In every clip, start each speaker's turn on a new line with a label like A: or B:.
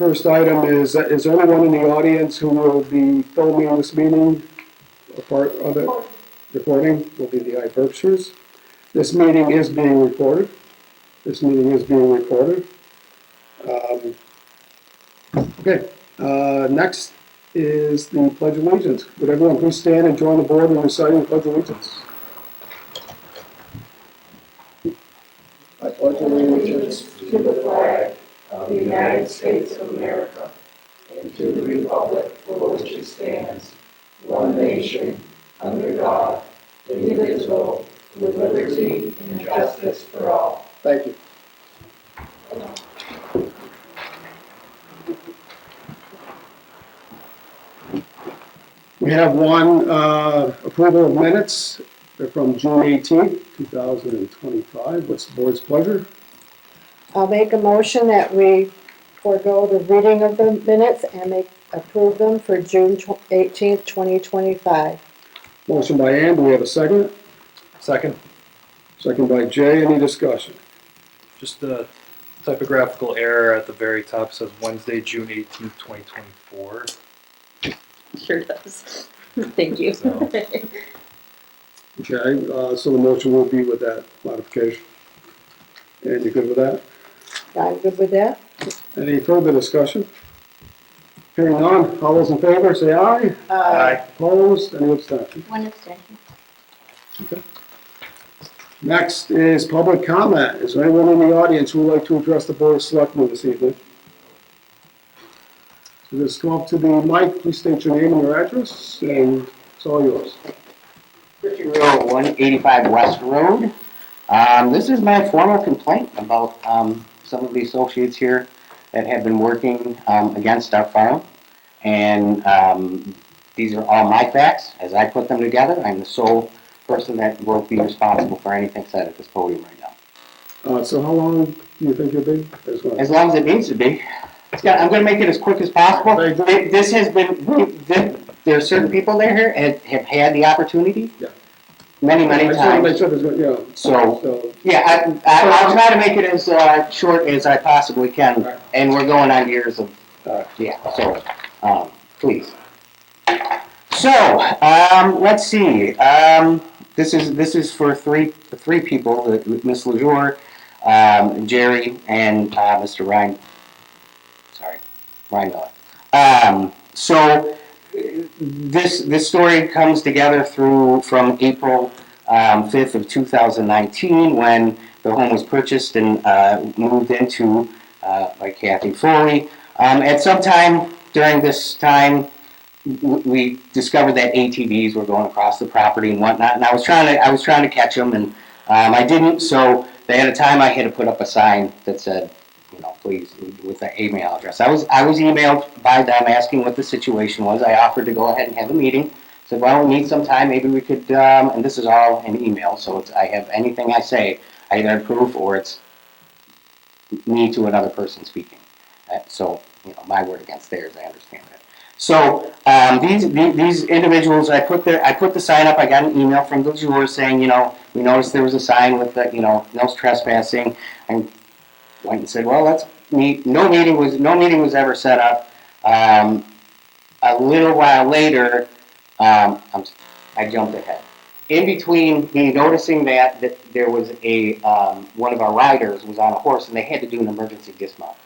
A: First item is there anyone in the audience who will be filming this meeting? A part of it, recording will be the Berkshires. This meeting is being recorded. Okay, next is the Pledge of Allegiance. Would everyone please stand and join the board in reciting the Pledge of Allegiance? I pledge allegiance
B: to the flag of the United States of America and to the republic for which it stands, one nation, under God, indivisible, with liberty and justice for all.
A: Thank you. We have one approval of minutes. They're from June 18th, 2025. What's the board's pleasure?
C: I'll make a motion that we forego the reading of the minutes and approve them for June 18th, 2025.
A: Motion by Ann. Do we have a second?
D: Second.
A: Second by Jay. Any discussion?
D: Just a typographical error at the very top. It says Wednesday, June 18th, 2024.
E: Sure does. Thank you.
D: So,
A: Okay, so the motion will be with that modification. And you good with that?
C: I'm good with that.
A: Any further discussion? Hearing none, all those in favor say aye.
D: Aye.
A: Opposed? Any abstentions?
E: One abstention.
A: Okay. Next is public comment. Is there anyone in the audience who would like to address the Board of Selectmen this evening? So just come up to the mic, please state your name and your address, and it's all yours.
F: Richard Road, 185 West Road. This is my formal complaint about some of the associates here that have been working against our farm. And these are all my facts as I put them together. I'm the sole person that will be responsible for anything said at this podium right now.
A: So how long do you think you'll be?
F: As long as it needs to be. I'm going to make it as quick as possible. This has been, there are certain people there have had the opportunity many times. So yeah, I'll try to make it as short as I possibly can. Right. And we're going on years of, so please. So, let's see. This is for three people, Miss LeJour, Jerry, and Mr. Ryan. Sorry, Ryan Miller. So this story comes together from April 5th of 2019 when the home was purchased and moved into by Kathy Foley. At some time during this time, we discovered that ATVs were going across the property and whatnot, and I was trying to catch them, and I didn't. So at a time I had to put up a sign that said, please, with the email address. I was emailed by them asking what the situation was. I offered to go ahead and have a meeting. Said, well, we need some time. Maybe we could. And this is all in email, so I have anything I say, I either approve or it's me to another person speaking. So my word against theirs. I understand that. So these individuals, I put the sign up. I got an email from the juror saying, we noticed there was a sign with the, no trespassing. And went and said, well, let's meet. No meeting was ever set up. A little while later, I jumped ahead. In between me noticing that there was one of our riders was on a horse and they had to do an emergency dismount.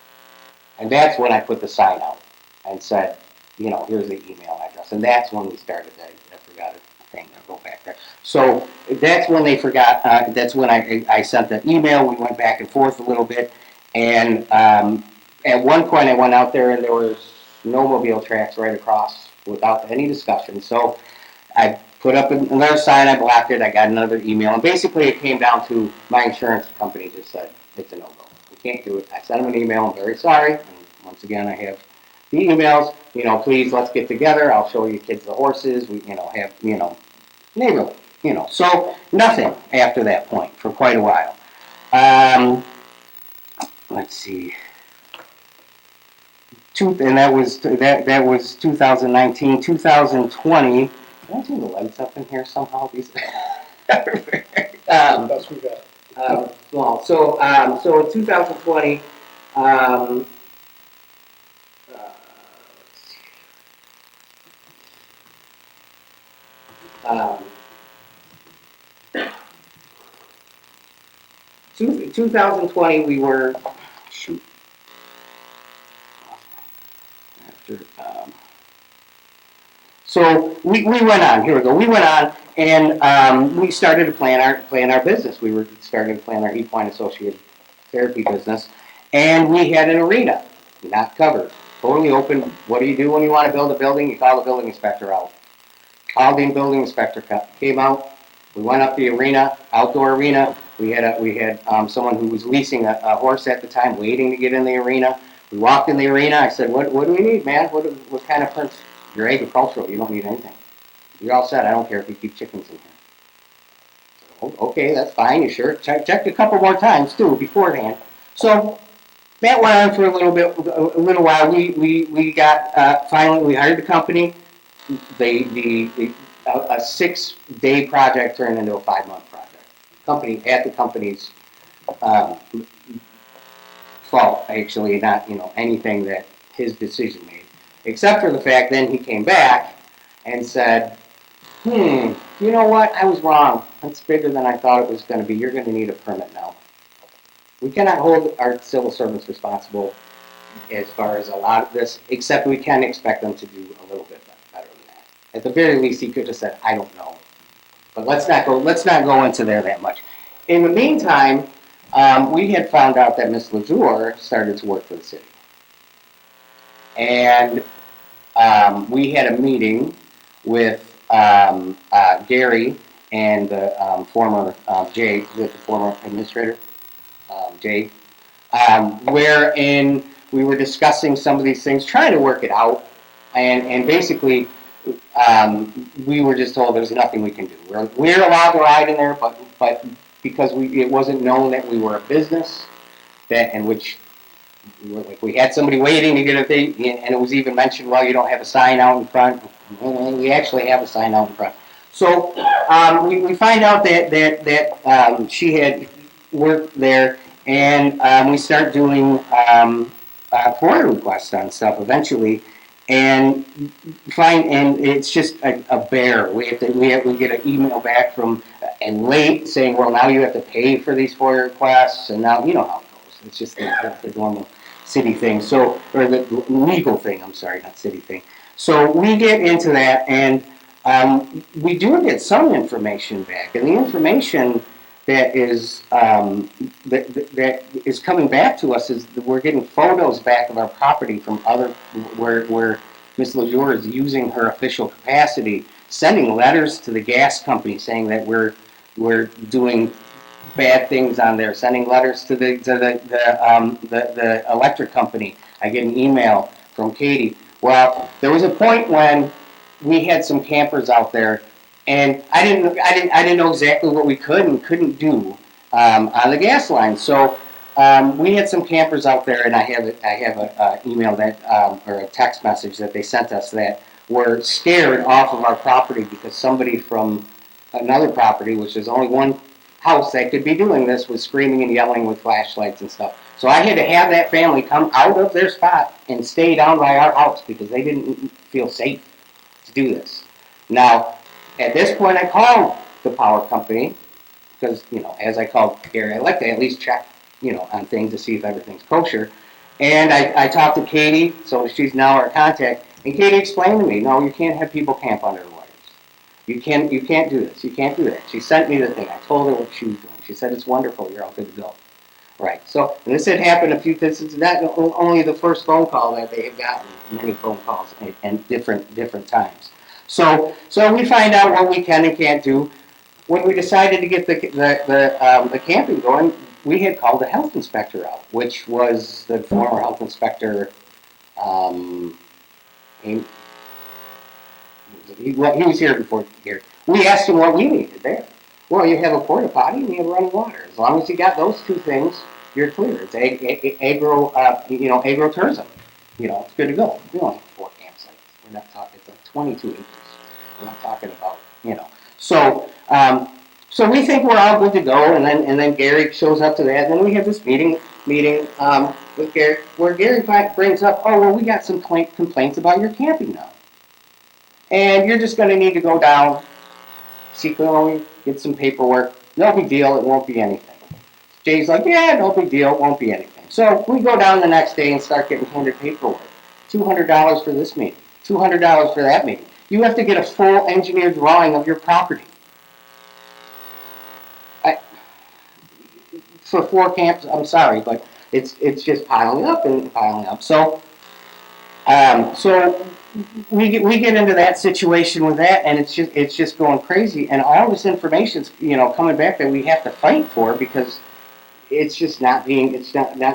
F: And that's when I put the sign out and said, here's the email address. And that's when we started. I forgot a thing. I'll go back there. So that's when they forgot. That's when I sent the email. We went back and forth a little bit. And at one point I went out there and there was snowmobile tracks right across without any discussion. So I put up another sign, I blocked it, I got another email. And basically it came down to my insurance company just said, it's a no-go. We can't do it. I sent them an email, I'm very sorry. And once again, I have the emails, please let's get together. I'll show you kids the horses. We, have, neighborly, So nothing after that point for quite a while. Let's see. And that was 2019. 2020. Can I turn the lights up in here somehow? These.
A: That's we got.
F: So in 2020, 2020, we were, shoot. After, so we went on, here we go, we went on and we started to plan our business. We were starting to plan our equine associated therapy business. And we had an arena, not covered, totally open. What do you do when you want to build a building? You call the building inspector out. Called the building inspector, came out. We went up the arena, outdoor arena. We had someone who was leasing a horse at the time, waiting to get in the arena. We walked in the arena. I said, "What do we need, man? What kind of fence? You're agricultural. You don't need anything. You're all set. I don't care if you keep chickens in here." So, okay, that's fine. You sure? Checked a couple more times too beforehand. So that went on for a little while. We got finally we hired the company. A 6-day project turned into a 5-month project. The company's fault, actually, not anything that his decision made, except for the fact then he came back and said, you know what, I was wrong. That's bigger than I thought it was going to be. You're going to need a permit now. We cannot hold our civil servants responsible as far as a lot of this, except we can expect them to do a little bit better than that. At the very least, he could have said, I don't know. But let's not go into there that much. In the meantime, we had found out that Miss LeJour started to work for the city. And we had a meeting with Gary and the former Jay, the former administrator, Jay, wherein we were discussing some of these things, trying to work it out, and basically we were just told there's nothing we can do. We're allowed to ride in there, but because it wasn't known that we were a business, that in which we had somebody waiting to get a thing, and it was even mentioned, well, you don't have a sign out in front. And we actually have a sign out in front. So we find out that she had worked there, and we start doing FOIA requests on stuff eventually, and it's just a bear. We get an email back from and late saying, well, now you have to pay for these FOIA requests, and now you know how it goes. It's just the normal city thing. So, or the legal thing. I'm sorry, not city thing. So we get into that, and we do get some information back, and the information that is that is coming back to us is we're getting photos back of our property from other where Ms. LeJour is using her official capacity, sending letters to the gas company saying that we're doing bad things on there, sending letters to the electric company. I get an email from Katie. Well, there was a point when we had some campers out there, and I didn't know exactly what we could and couldn't do on the gas line. So we had some campers out there, and I have an email that or a text message that they sent us that were scared off of our property because somebody from another property, which is only one house that could be doing this, was screaming and yelling with flashlights and stuff. So I had to have that family come out of their spot and stay down by our house because they didn't feel safe to do this. Now, at this point, I called the power company because, as I called Gary, I like to at least check, on things to see if everything's kosher. And I talked to Katie, so she's now our contact, and Katie explained to me, no, you can't have people camp under the wires. You can't do this. You can't do that. She sent me the thing. I told her what she was doing. She said, it's wonderful. You're all good to go. Right. So, and this had happened this is not only the first phone call that they had gotten, many phone calls and different times. So we find out what we can and can't do. When we decided to get the camping going, we had called the health inspector out, which was the former health inspector. He was here before here. We asked him what we needed there. Well, you have a porta potty and you have running water. As long as you got those two things, you're clear. It's agro-tourism. It's good to go. We only have 4 campsites. We're not talking. It's like 22 acres. We're not talking about. So we think we're all good to go, and then Gary shows up to that, and then we have this meeting with Gary, where Gary brings up, oh well, we got some complaints about your camping now. And you're just going to need to go down, secretly, get some paperwork. No big deal. It won't be anything. Jay's like, yeah, no big deal, it won't be anything. So we go down the next day and start getting handed paperwork. $200 for this meeting, $200 for that meeting. You have to get a full engineered drawing of your property. For 4 camps, I'm sorry, but it's just piling up and piling up. So we get into that situation with that, and it's just going crazy. And all this information's coming back that we have to fight for because it's just not being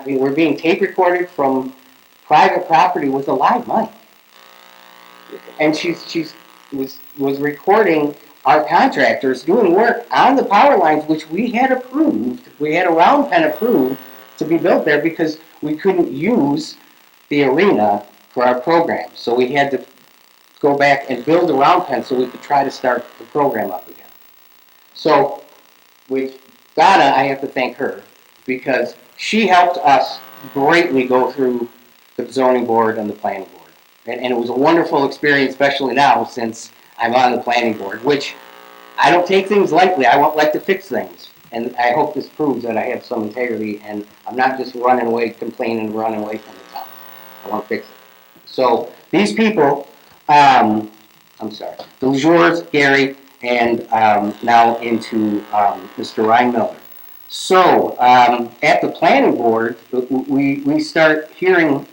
F: we're being tape recorded from private property with a live mic, and she's was recording our contractors doing work on the power lines, which we had approved. We had a round pen approved to be built there because we couldn't use the arena for our program. So we had to go back and build a round pen so we could try to start the program up again. So with Donna, I have to thank her because she helped us greatly go through the zoning board and the planning board. And it was a wonderful experience, especially now since I'm on the planning board, which I don't take things lightly. I like to fix things. And I hope this proves that I have some integrity and I'm not just running away, complaining and running away from the town. I want to fix it. So these people, I'm sorry, the Lejours, Gary, and now into Mr. Ryan Miller. So at the planning board, we start hearing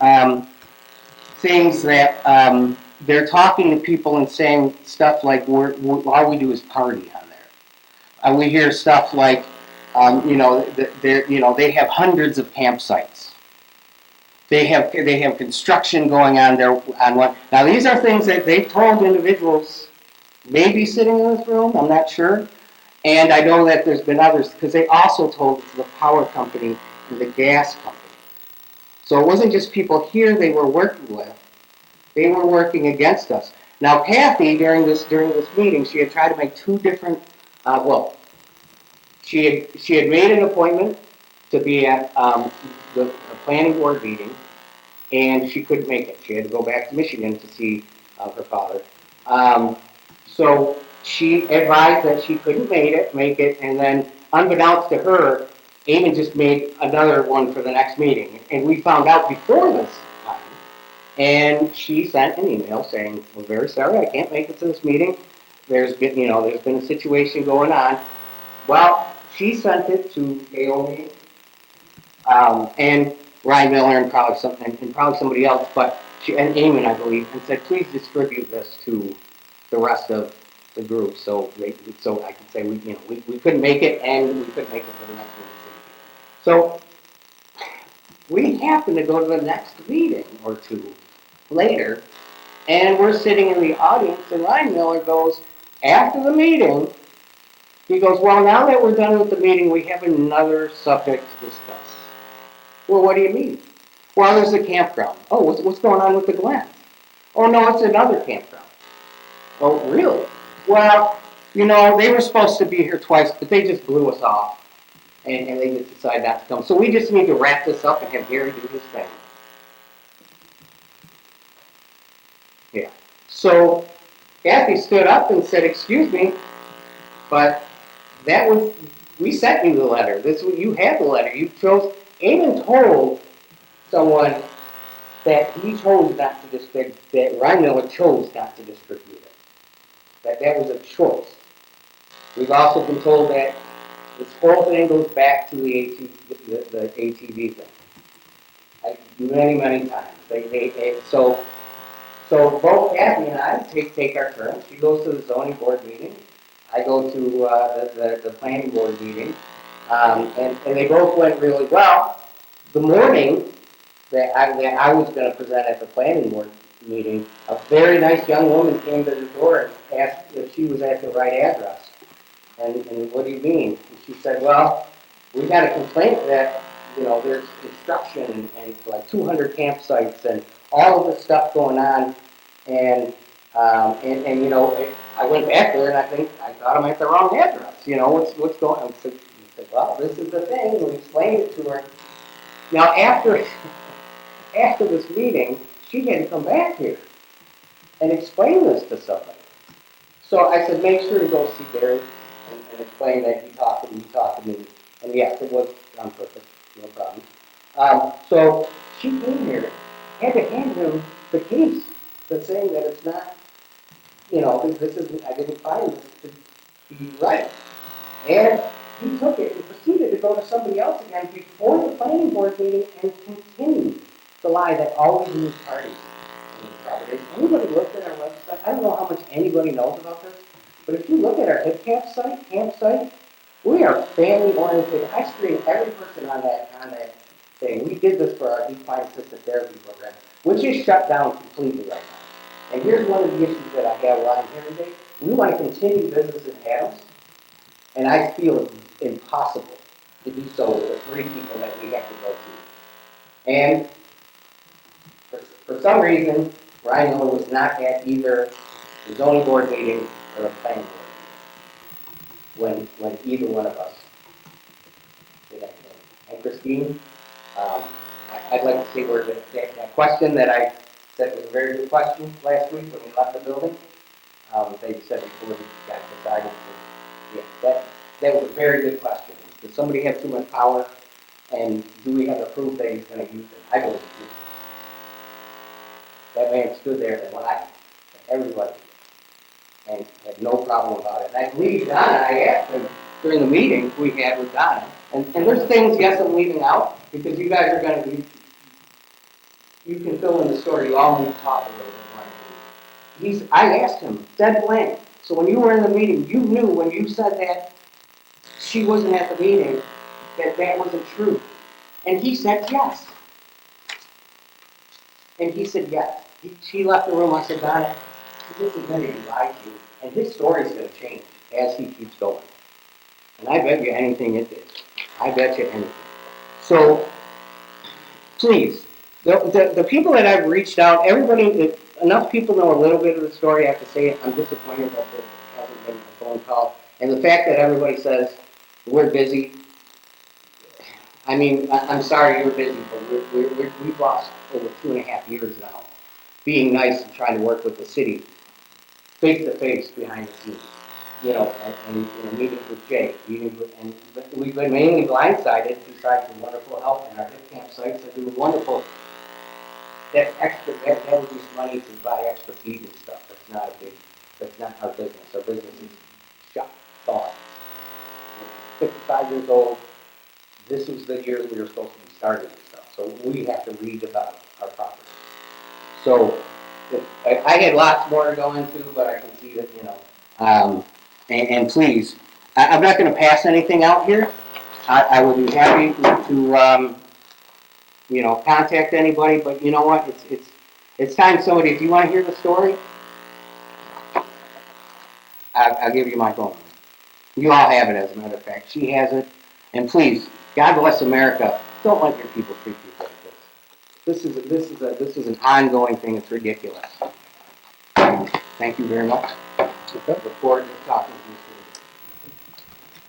F: things that they're talking to people and saying stuff like, all we do is party on there. We hear stuff like, they have hundreds of campsites. They have construction going on there on one. Now these are things that they've told individuals, maybe sitting in this room, I'm not sure. And I know that there's been others because they also told the power company and the gas company. So it wasn't just people here they were working with; they were working against us. Now Kathy, during this meeting, she had tried to make 2 different. She had made an appointment to be at the planning board meeting, and she couldn't make it. She had to go back to Michigan to see her father. So she advised that she couldn't make it, and then unbeknownst to her, Eamon just made another one for the next meeting, and we found out before this time. And she sent an email saying, "We're very sorry, I can't make it to this meeting. There's been a situation going on." Well, she sent it to AOB, and Ryan Miller and probably somebody else, but and Eamon, I believe, and said, please distribute this to the rest of the group, so I can say we couldn't make it, and we couldn't make it for the next one. So we happened to go to the next meeting or 2 later, and we're sitting in the audience, and Ryan Miller goes, after the meeting, he goes, well, now that we're done with the meeting, we have another subject to discuss. Well, what do you mean? Well, there's a campground. Oh, what's going on with the Glen? Oh, no, it's another campground. Oh, really? Well, they were supposed to be here twice, but they just blew us off, and they just decided not to come. So we just need to wrap this up and have Gary do his thing. Yeah. So Kathy stood up and said, excuse me, but we sent you the letter. You had the letter. You chose. Eamon told someone that he chose not to distribute, that Ryan Miller chose not to distribute it. That was a choice. We've also been told that this whole thing goes back to the ATV thing. Many, many times. So both Kathy and I take our turn. She goes to the zoning board meeting. I go to the planning board meeting. And they both went really well. The morning that I was going to present at the planning board meeting, a very nice young woman came to the door and asked if she was at the right address. And what do you mean? And she said, well, we got a complaint that, there's construction and like 200 campsites and all of this stuff going on. And I went back there and I thought I'm at the wrong address. What's going on? So I said, well, this is the thing. And we explained it to her. Now, after this meeting, she had to come back here and explain this to somebody. So I said, make sure to go see Gary and explain that you talked to me And yes, it was on purpose, no problem. So she came here, had to hand him the case that's saying that it's not, this is, I didn't find this to be right. And he took it and proceeded to go to somebody else again before the planning board meeting and continued to lie that all of these parties in the property. Anybody looked at our website? I don't know how much anybody knows about this, but if you look at our hip campsite, we are family oriented. I screen every person on that thing. We did this for our equine assisted therapy program, which is shut down completely right now. And here's one of the issues that I have while I'm here today. We want to continue business in Adams, and I feel it's impossible to do so with the 3 people that we have to go to. And for some reason, Ryan Miller was not at either the zoning board meeting or the planning board when either one of us did that thing. And Christine, I'd like to say where that question that I said was a very good question last week when we left the building. They said before we got decided to, yeah, that was a very good question. Does somebody have too much power, and do we have the proof that he's going to use it? I believe he. That man stood there and lied to everybody and had no problem about it. And I believe Donna, I asked him during the meeting we had with Donna, and there's things, yes, I'm leaving out, because you guys are going to be, you can fill in the story, you all need to talk a little bit more. I asked him, dead blank. So when you were in the meeting, you knew when you said that she wasn't at the meeting, that wasn't true. And he said yes. And he said yes. She left the room. I said, Donna, this is going to be lied to you, and his story's going to change as he keeps going. And I bet you anything it did. I bet you anything. So, please, the people that I've reached out, everybody, enough people know a little bit of the story. I have to say it. I'm disappointed that there hasn't been a phone call. And the fact that everybody says we're busy, I mean, I'm sorry you're busy, but we've lost over 2.5 years now being nice and trying to work with the city face to face behind the scenes. And meetings with Jay, and we've been mainly blindsided besides the wonderful help in our hip campsites that do wonderful. That would use money to buy extra feed and stuff. That's not our business. Our business is shut, gone. 55 years old. This was the year we were supposed to be starting and stuff. So we have to redevelop our property. So I had lots more to go into, but I can see that, and please, I'm not going to pass anything out here. I will be happy to, contact anybody, but you know what? It's time somebody, if you want to hear the story, I'll give you my phone. You all have it, as a matter of fact. She has it. And please, God bless America. Don't let your people treat you like this. This is an ongoing thing. It's ridiculous. Thank you very much. Look forward to talking to you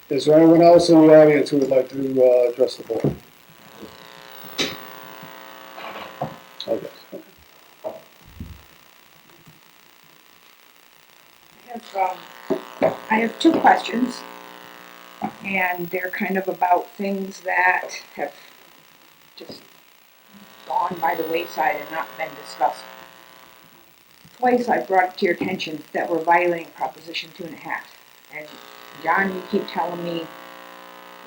F: soon.
A: Is there anyone else in the audience who would like to address the board? Oh, yes.
G: I have 2 questions, and they're kind of about things that have just gone by the wayside and not been discussed. Twice I brought it to your attention that we're violating Proposition 2.5, and John, you keep telling me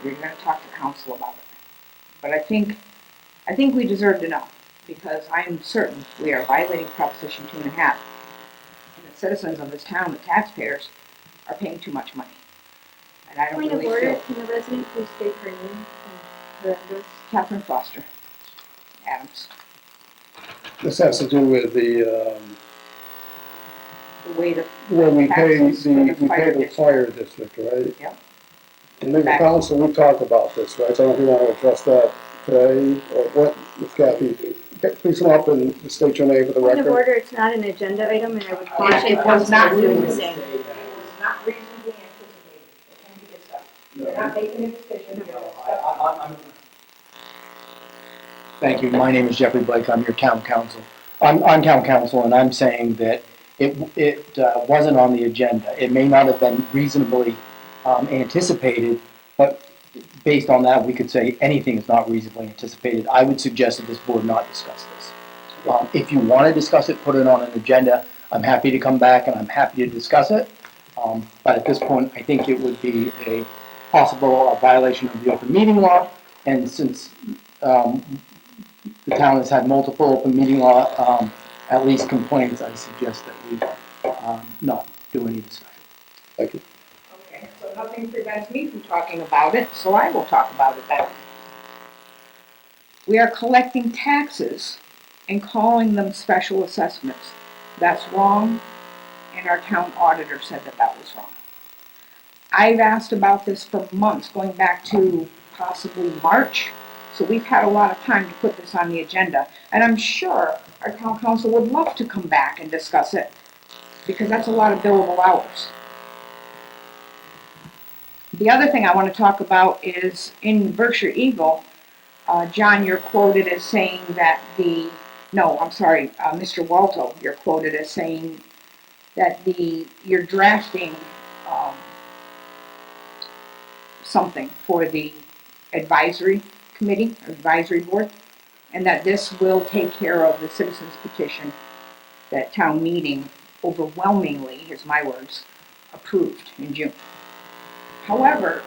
G: you're going to talk to council about it. But I think we deserve to know, because I am certain we are violating Proposition 2.5, and the citizens of this town, the taxpayers, are paying too much money. And I don't
E: Point of
G: really
E: order,
G: feel.
E: can the resident please state her name and her address?
G: Catherine Foster, Adams.
A: This has to do with the,
G: The way the
A: where we pay
G: taxes for the fire
A: the
G: district.
A: fire district, right?
G: Yep.
A: In legal counsel, we talked about this, right? So I don't know if you want to address that today, or what, if Kathy, please come up and state your name for the
E: Point of
A: record.
E: order, it's not an agenda item, and I would caution
G: It was not
E: council doing the
G: reasonably
E: same.
G: It was not reasonably anticipated. It can be discussed. You're not making a decision.
H: Thank you. My name is Jeffrey Blake. I'm your town council. I'm on town council, and I'm saying that it wasn't on the agenda. It may not have been reasonably anticipated, but based on that, we could say anything is not reasonably anticipated. I would suggest that this board not discuss this. If you want to discuss it, put it on an agenda. I'm happy to come back and I'm happy to discuss it. But at this point, I think it would be a possible violation of the open meeting law. And since the town has had multiple open meeting law, at least complaints, I suggest that we not do any discussion.
A: Thank you.
G: Okay, so nothing prevents me from talking about it, so I will talk about it then. We are collecting taxes and calling them special assessments. That's wrong, and our town auditor said that that was wrong. I've asked about this for months, going back to possibly March, so we've had a lot of time to put this on the agenda. And I'm sure our town council would love to come back and discuss it, because that's a lot of billable hours. The other thing I want to talk about is in Berkshire Eagle, John, you're quoted as saying that Mr. Walto, you're quoted as saying that you're drafting something for the advisory committee, advisory board, and that this will take care of the citizens petition that town meeting overwhelmingly, here's my words, approved in June. However,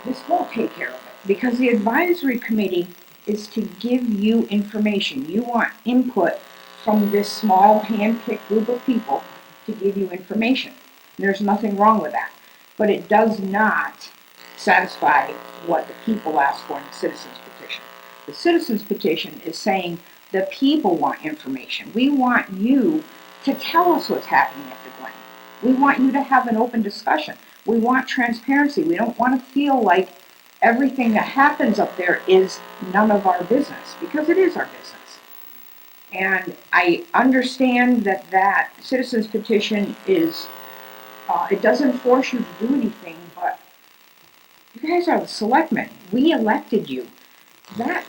G: this won't take care of it, because the advisory committee is to give you information. You want input from this small hand-picked group of people to give you information. And there's nothing wrong with that. But it does not satisfy what the people ask for in the citizens petition. The citizens petition is saying the people want information. We want you to tell us what's happening at the Glen. We want you to have an open discussion. We want transparency. We don't want to feel like everything that happens up there is none of our business, because it is our business. And I understand that that citizens petition is, it doesn't force you to do anything, but you guys are the selectmen. We elected you. That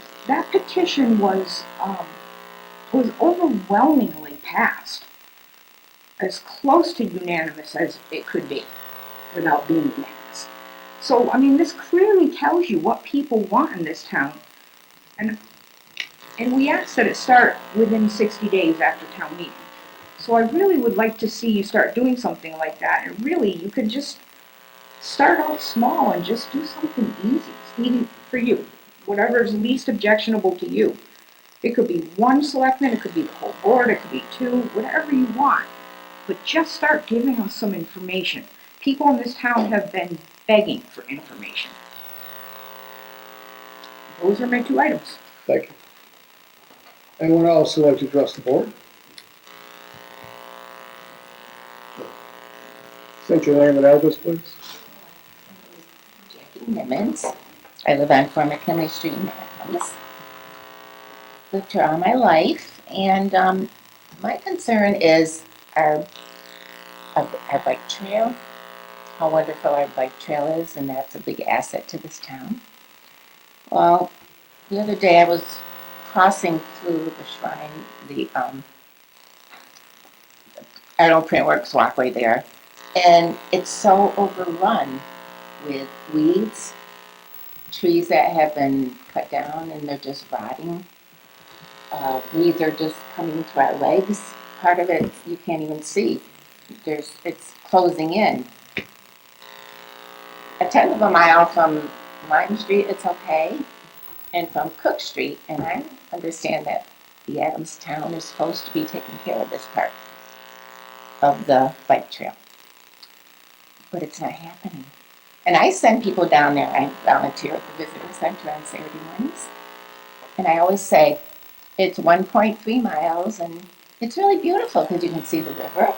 G: petition was overwhelmingly passed, as close to unanimous as it could be, without being unanimous. So, I mean, this clearly tells you what people want in this town. And we ask that it start within 60 days after town meeting. So I really would like to see you start doing something like that. And really, you could just start off small and just do something easy for you. Whatever is least objectionable to you. It could be one selectman, it could be the whole board, it could be two, whatever you want. But just start giving us some information. People in this town have been begging for information. Those are my two items.
A: Thank you. Anyone else who would like to address the board? State your name and address, please.
B: Jackie Nimmons. I live on former Kinley Street in Athens. Lived here all my life, and my concern is our bike trail, how wonderful our bike trail is, and that's a big asset to this town. Well, the other day I was crossing through the shrine, the Arnold Printworks walkway there, and it's so overrun with weeds, trees that have been cut down and they're just rotting. Weeds are just coming to our legs. Part of it you can't even see. It's closing in. A tenth of a mile from Lime Street, it's okay, and from Cook Street, and I understand that the Adams town is supposed to be taking care of this part of the bike trail, but it's not happening. And I send people down there. I volunteer at the visitor center on Saturday mornings, and I always say it's 1.3 miles, and it's really beautiful because you can see the river.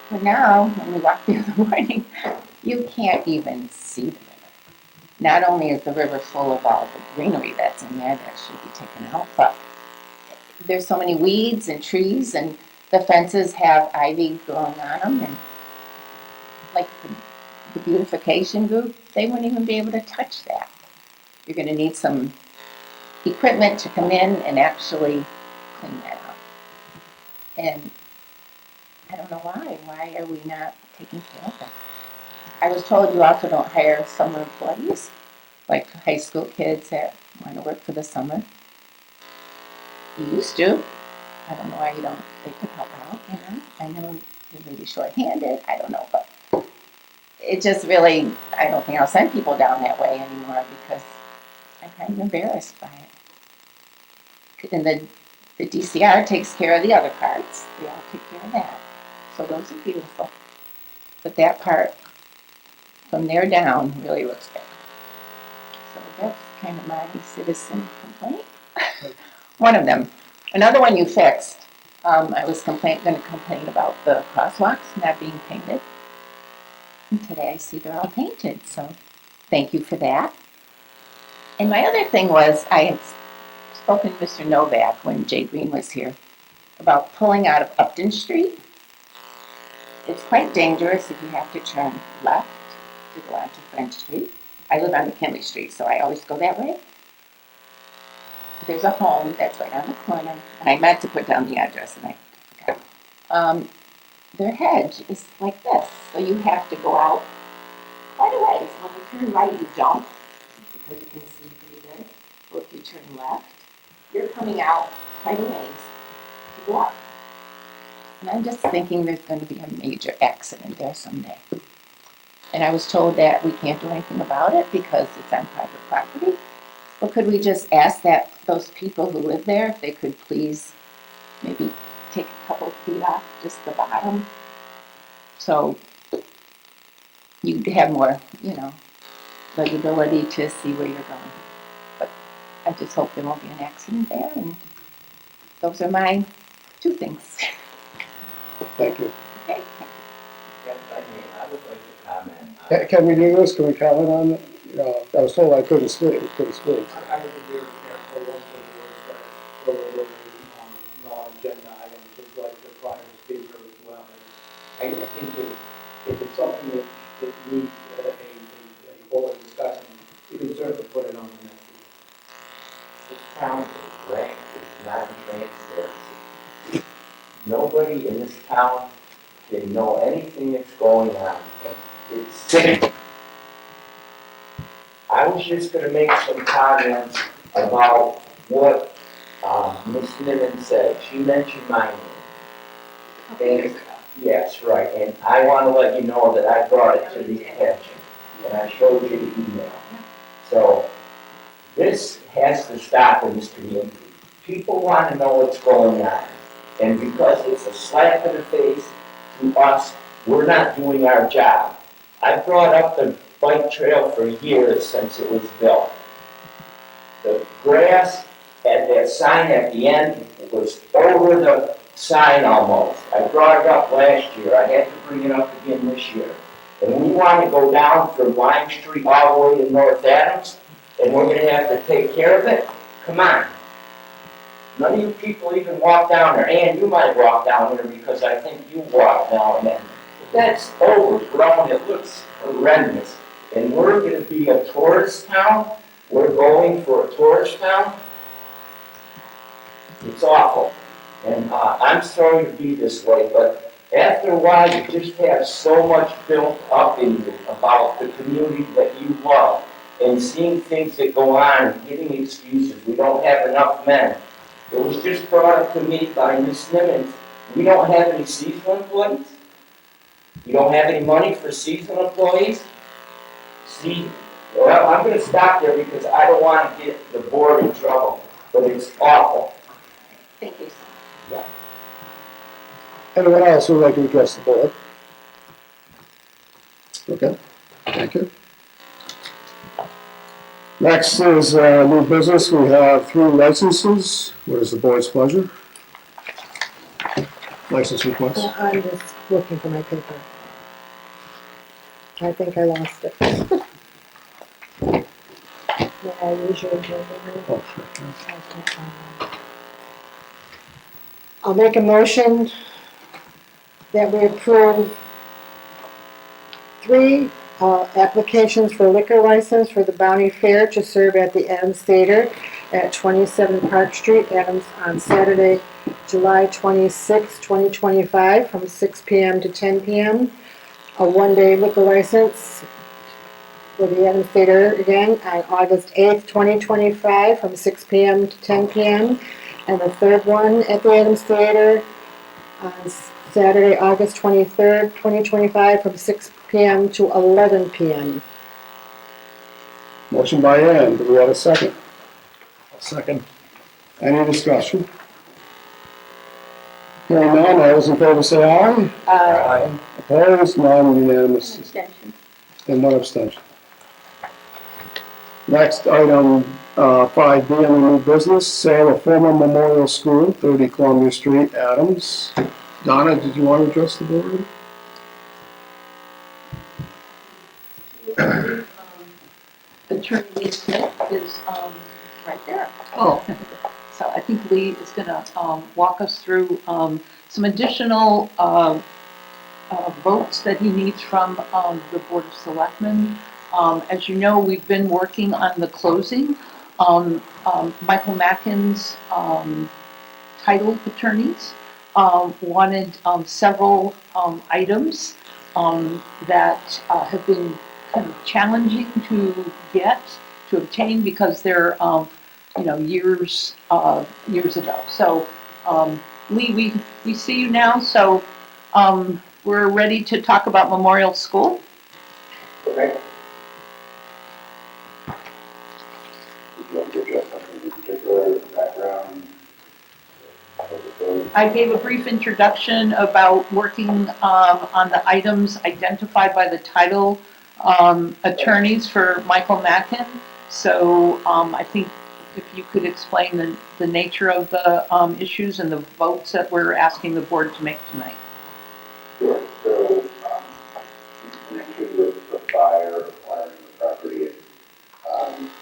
B: But now, when we walk there in the morning, you can't even see the river. Not only is the river full of all the greenery that's in there that should be taken out, but there's so many weeds and trees, and the fences have ivy growing on them, and like the beautification group, they wouldn't even be able to touch that. You're going to need some equipment to come in and actually clean that up. And I don't know why. Why are we not taking care of it? I was told you also don't hire summer employees. like high school kids that want to work for the summer. You used to. I don't know why you don't, they could help out, you know? I know you're maybe short-handed, I don't know, but it just really, I don't think I'll send people down that way anymore because I'm kind of embarrassed by it. And the DCR takes care of the other parts, they all take care of that. So those are beautiful. But that part, from there down, really looks bad. So that's kind of my citizen complaint. One of them. Another one you fixed. I was going to complain about the crosswalks not being painted. And today I see they're all painted, so thank you for that. And my other thing was I had spoken to Mr. Novak when Jay Green was here about pulling out of Upton Street. It's quite dangerous if you have to turn left to go onto French Street. I live on McKinley Street, so I always go that way. There's a home that's right on the corner, and I meant to put down the address and I forgot. Their hedge is like this, so you have to go out quite a ways. When you turn right, you don't, because you can see pretty good. But if you turn left, you're coming out quite a ways to go up. And I'm just thinking there's going to be a major accident there someday. And I was told that we can't do anything about it because it's on private property. Well, could we just ask that those people who live there, if they could please maybe take a couple of feet off just the bottom? So you'd have more, visibility to see where you're going. But I just hope there won't be an accident there, and those are my two things.
A: Thank you.
B: Okay.
I: Yes, I would like to comment.
A: Can we do this? Can we comment on it? I was told I couldn't speak.
I: I would be very careful once the words that go over non-agenda items, just like the prior speaker as well. I think if it's something that needs a fuller discussion, you can certainly put it on the next agenda.
J: This town is ranked as non-transparency. Nobody in this town can know anything that's going on, and it's sickening. I was just gonna make some comments about what Ms. Niven said. She mentioned my name. And, yes, right, and I wanna let you know that I brought it to the attention, and I showed you the email. So, this has to stop in this community. People wanna know what's going on, and because it's a slap in the face to us, we're not doing our job. I brought up the bike trail for years since it was built. The grass at that sign at the end was over the sign almost. I brought it up last year. I had to bring it up again this year. And we want to go down from Lime Street all the way to North Adams, and we're going to have to take care of it? Come on. None of you people even walk down there. And you might walk down there because I think you walk now and then. That's overgrown. It looks horrendous. And we're going to be a tourist town. We're going for a tourist town. It's awful. And I'm sorry to be this way, but after a while, you just have so much built up in you about the community that you love. And seeing things that go on and getting excuses. We don't have enough men. It was just brought up to me by Ms. Nimmons. We don't have any seasonal employees. You don't have any money for seasonal employees. See, well, I'm going to stop there because I don't want to get the board in trouble, but it's awful.
B: Thank you.
J: Yeah.
A: Anyone else who would like to address the board? Okay, thank you. Next is new business. We have 3 licenses. What is the board's pleasure? License request.
C: I'm just looking for my paper. I think I lost it. Yeah, I usually do.
A: Oh, sure.
C: I'll make a motion that we approve 3 applications for liquor license for the Bounty Fair to serve at the Adams Theater at 27 Park Street, Adams, on Saturday, July 26, 2025, from 6 p.m. to 10 p.m. A 1-day liquor license for the Adams Theater again on August 8th, 2025, from 6 p.m. to 10 p.m. And the third one at the Adams Theater on Saturday, August 23rd, 2025, from 6 p.m. to 11 p.m.
A: Motion by Ann, do we have a second?
D: Second.
A: Any discussion? Hearing none, all those in favor say aye. Opposed, none, unanimous,
E: Abstention.
A: and one abstention. Next item, 5B on the new business, sale of former Memorial School, 30 Columbia Street, Adams. Donna, did you want to address the board?
K: Attorney Lee Smith is right there.
A: Oh.
K: So I think Lee is going to walk us through some additional votes that he needs from the Board of Selectmen. As you know, we've been working on the closing. Michael Mackin's title attorneys wanted several items that have been kind of challenging to obtain because they're years ago. So Lee, we see you now. So we're ready to talk about Memorial School.
J: Okay. Would you like to address something in particular, background?
K: I gave a brief introduction about working on the items identified by the title attorneys for Michael Mackin. So I think if you could explain the nature of the issues and the votes that we're asking the board to make tonight.
J: Sure. So, in connection with the fire acquiring the property,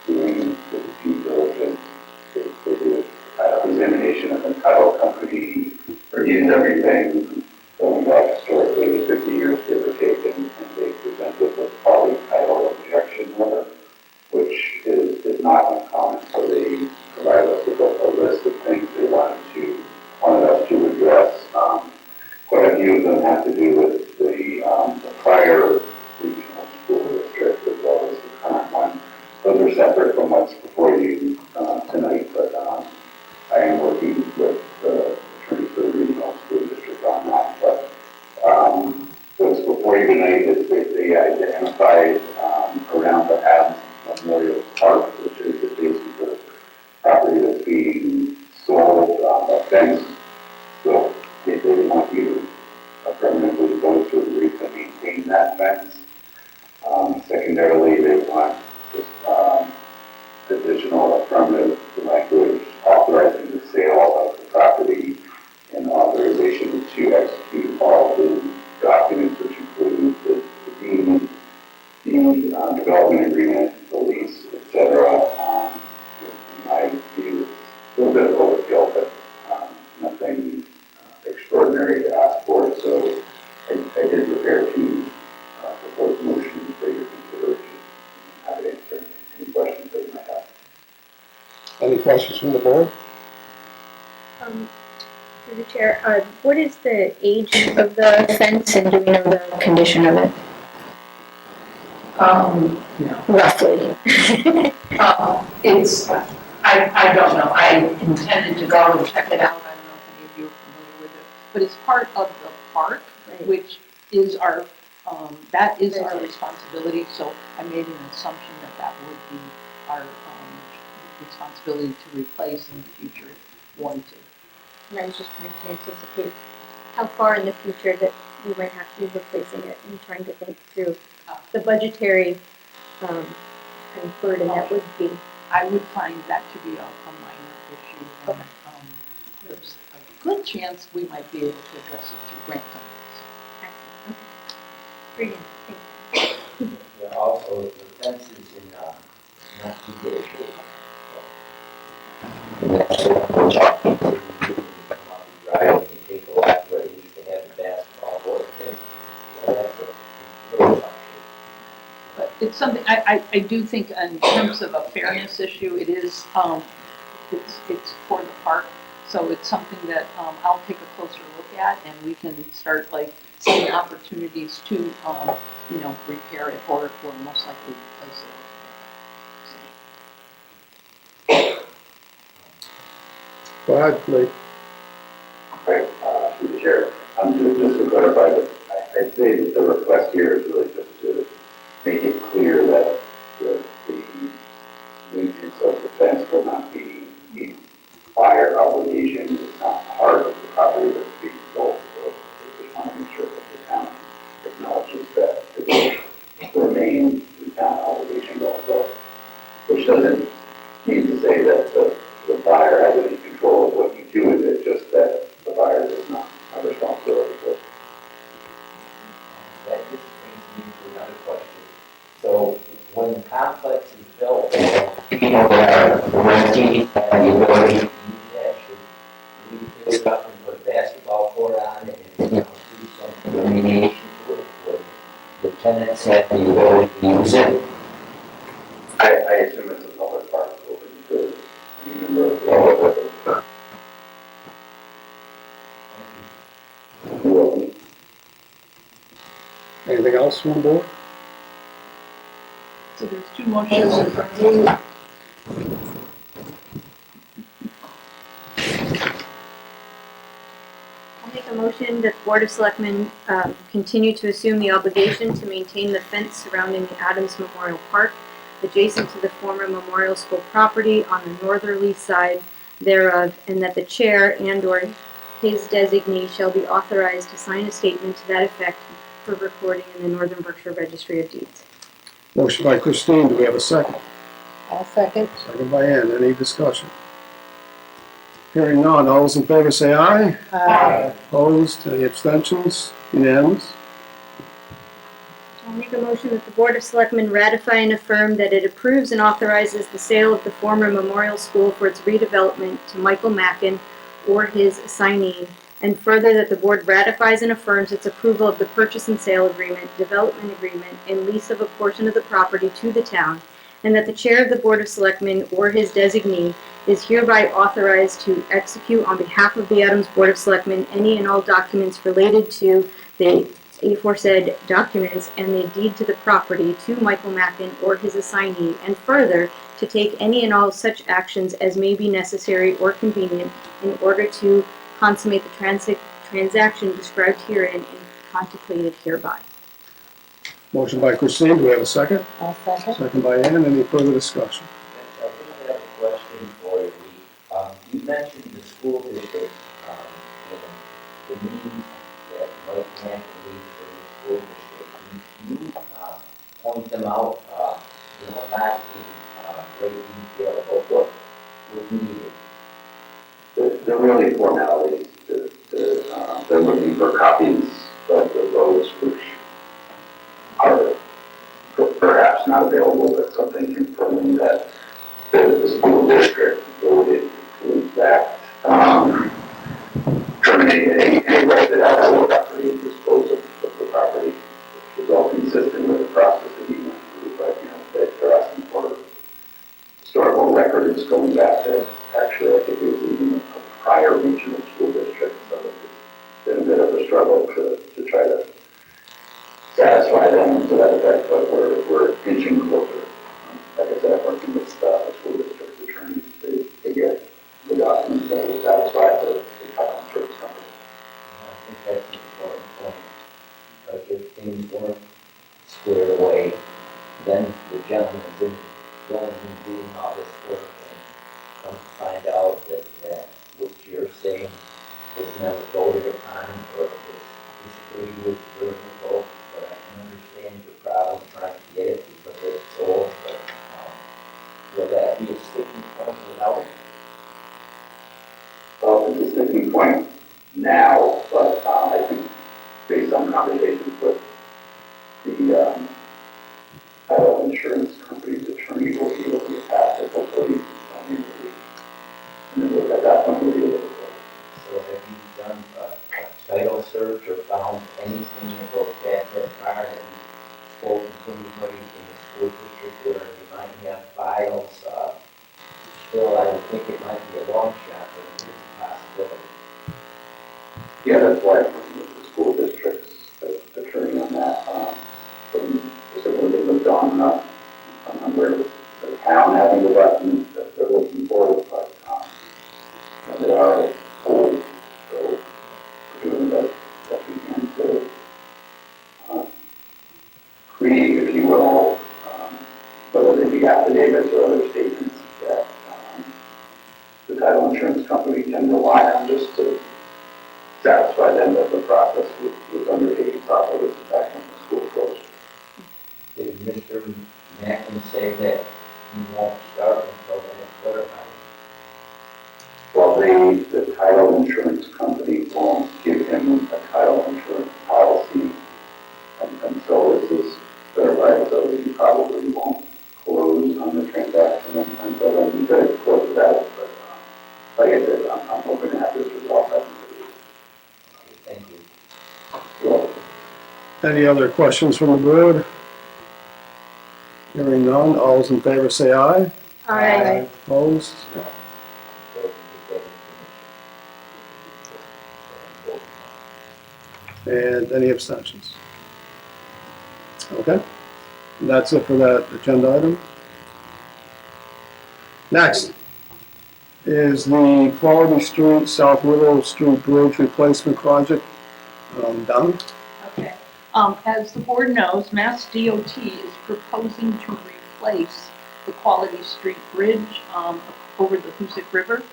J: doing the due diligence, they do examination of the title company, reviews everything going back historically 50 years, give or take, and they presented what's called a title objection letter, which is not uncommon. So they provide us with a list of things they wanted us to address. Quite a few of them have to do with the prior regional school district as well as the current one. Those are separate from what's before you tonight, but I am working with the attorney for the regional school district on that. But what's before you tonight is they identified around the Adams Memorial Park, which is adjacent to the property that's being sold, a fence. So they want you to permanently go to agree to maintain that fence. Secondarily, they want just additional affirmative language authorizing the sale of the property and authorization to execute all the documents, which include the deed, the development agreement, the lease, etc. In my view, it's a little bit of overkill, but nothing extraordinary to ask for. So I did prepare two proposed motions for your consideration. I'm happy to answer any questions that you might have.
A: Any questions from the board?
E: Through the chair, what is the age of the fence and do we know the condition of it?
K: No.
E: Roughly.
K: I don't know. I intended to go and check it out. I don't know if any of you are familiar with it, but it's part of the park,
E: Right.
K: which is our responsibility. So I made an assumption that would be our responsibility to replace in the future if warranted.
E: And I was just trying to anticipate how far in the future that we might have to be replacing it and trying to think through the budgetary kind of burden that would be.
K: I would find that to be a minor issue. And, there's a good chance we might be able to address it through grant funding.
E: Excellent. Okay. Brilliant. Thanks.
J: Yeah, also, the fence is in not too good a shape. We're talking to you, come out and drive, and you take the lap where you used to have the basketball court thing. Yeah, that's a really tough shape.
K: But it's something, I do think in terms of a fairness issue, it is, it's for the park. So it's something that I'll take a closer look at, and we can start like seeing opportunities to, repair it or most likely replace it altogether.
A: Go ahead, Lee.
L: Right, through the chair. Just to clarify, I'd say that the request here is really just to make it clear that the maintenance of the fence will not be a fire obligation. It's not part of the property that's being sold. So we just want to make sure that the town acknowledges that it will remain the town obligation going forward. Which doesn't mean to say that the buyer has any control of what you do with it, just that the buyer does not have responsibility for it.
J: That just brings me to another question. So when the complex is built, people that are renting and the ability to use that, should we pick it up and put a basketball court on it and, do some remediation to it? Would the tenants have the ability to use it?
L: I assume it's a public park open to any member of the public. You're welcome.
A: Anything else from the board?
K: So there's two motions in front of you.
E: I'll make a motion that the Board of Selectmen continue to assume the obligation to maintain the fence surrounding the Adams Memorial Park adjacent to the former Memorial School property on the northerly side thereof, and that the chair and/or his designee shall be authorized to sign a statement to that effect for recording in the Northern Berkshire Registry of Deeds.
A: Motion by Christine, do we have a second?
C: I'll second.
A: Second by Ann, any discussion? Hearing none, all those in favor say aye.
C: Aye.
A: Opposed, any abstentions? Unanimous?
E: I'll make a motion that the Board of Selectmen ratify and affirm that it approves and authorizes the sale of the former Memorial School for its redevelopment to Michael Mackin or his assignee, and further that the board ratifies and affirms its approval of the purchase and sale agreement, development agreement, and lease of a portion of the property to the town, and that the chair of the Board of Selectmen or his designee is hereby authorized to execute on behalf of the Adams Board of Selectmen any and all documents related to the aforesaid documents and the deed to the property to Michael Mackin or his assignee, and further to take any and all such actions as may be necessary or convenient in order to consummate the transaction described herein and contemplated hereby.
A: Motion by Christine, do we have a second?
C: I'll second.
A: Second by Ann, any further discussion?
J: I think I have a question for you. You mentioned the school district, and the need that Mike Mann needs for the school district. Can you point them out, not in great detail, but what was needed?
L: They're really formalities. They're looking for copies of the roads which are perhaps not available, but something confirming that the school district voted to in fact terminate any right that has the property and dispose of the property, which is all consistent with the process that he went through. But they're asking for historical records going back to actually I think it was even a prior regional school district. So it's been a bit of a struggle to try to satisfy them to that effect, but we're inching closer. Like I said, I'm working with the school district attorney to get the documents that will satisfy the title insurance company.
J: I think that's an important point, because if things weren't squared away, then the gentleman's in going and doing all this work and come to find out that what you're saying was never voted upon or was disagreed with during the vote. But I can understand your problem trying to get it because it's old, but will that be a sticking point without it?
L: Well, it's a sticking point now, but I think based on conversations with the title insurance company's attorney, will be able to get past it, hopefully. And then at that point, we'll be able to.
J: So have you done a title search or found anything that goes back that far? Have you spoken to anybody in the school district where you might have files? Still, I would think it might be a long shot, but it is a possibility.
L: that's why I'm working with the school district's attorney on that. Specifically, they moved on where the town having the button that they're looking for, but they are old, so we're doing the best we can to create, if you will, whether they be affidavits or other statements that the title insurance company can rely on just to satisfy them that the process was undertaken properly back when the school closed.
J: Did Mr. Mackin say that you won't start until that's clarified?
L: Well, the title insurance company won't give him a title insurance policy until this is verified, so he probably won't close on the transaction until then. He could close that, but like I said, I'm hoping to have this resolved by the
J: Thank you.
L: so,
A: Any other questions from the board? Hearing none, all those in favor say aye.
E: Aye.
A: Opposed?
J: No. So we get that information.
A: And any abstentions? Okay, and that's it for that agenda item. Next is the Quality Street, South Willow Street Bridge Replacement Project. Done?
K: Okay. As the board knows, Mass DOT is proposing to replace the Quality Street Bridge over the Hoosick River.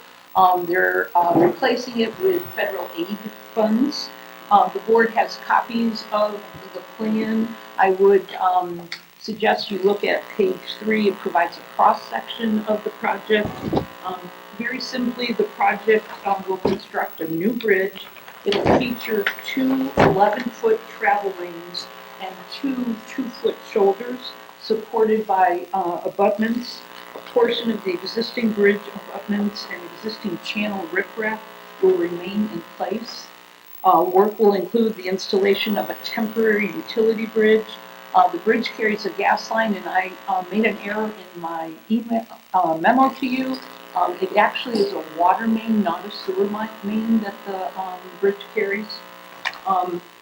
K: They're replacing it with federal aid funds. The board has copies of the plan. I would suggest you look at page 3. It provides a cross-section of the project. Very simply, the project will construct a new bridge. It'll feature 2 11-foot travel lanes and 2 2-foot shoulders supported by abutments. A portion of the existing bridge abutments and existing channel riprap will remain in place. Work will include the installation of a temporary utility bridge. The bridge carries a gas line, and I made an error in my email memo to you. It actually is a water main, not a sewer main that the bridge carries.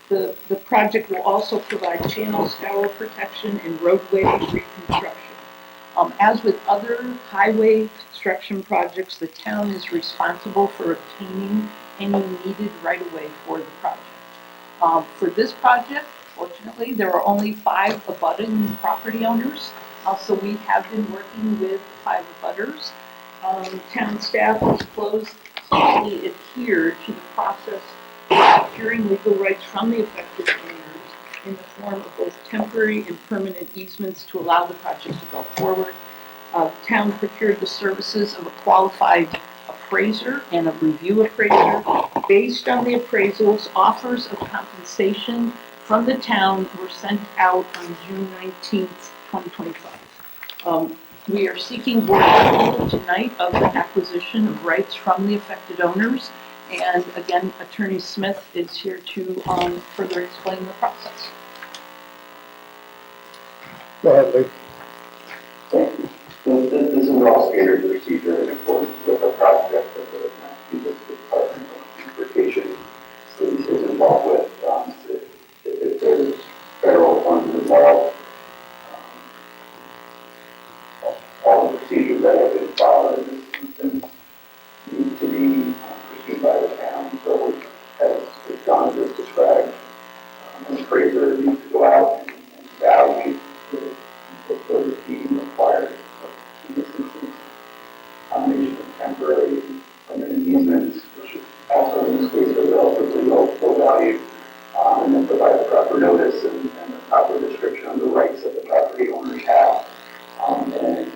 K: The project will also provide channel scour protection and roadway reconstruction. As with other highway construction projects, the town is responsible for obtaining any needed right-of-way for the project. For this project, fortunately, there are only 5 abutting property owners, so we have been working with 5 abutters. Town staff has closely adhered to the process of securing legal rights from the affected owners in the form of both temporary and permanent easements to allow the project to go forward. The town procured the services of a qualified appraiser and a review appraiser. Based on the appraisals, offers of compensation from the town were sent out on June 19th, 2025. We are seeking board approval tonight of the acquisition of rights from the affected owners. And again, Attorney Smith is here to further explain the process.
A: Go ahead, Lee.
L: thank you. This is all standard procedure in accordance with a project that the Massachusetts Department of Transportation is involved with. If there's federal funds involved, all the procedures that have been followed in this instance need to be pursued by the town. So as John just described, an appraiser needs to go out and evaluate the being required in this instance. Combination of temporary and permanent easements, which is also in this case a relatively low value, and then provide the proper notice and the proper description of the rights that the property owners have. And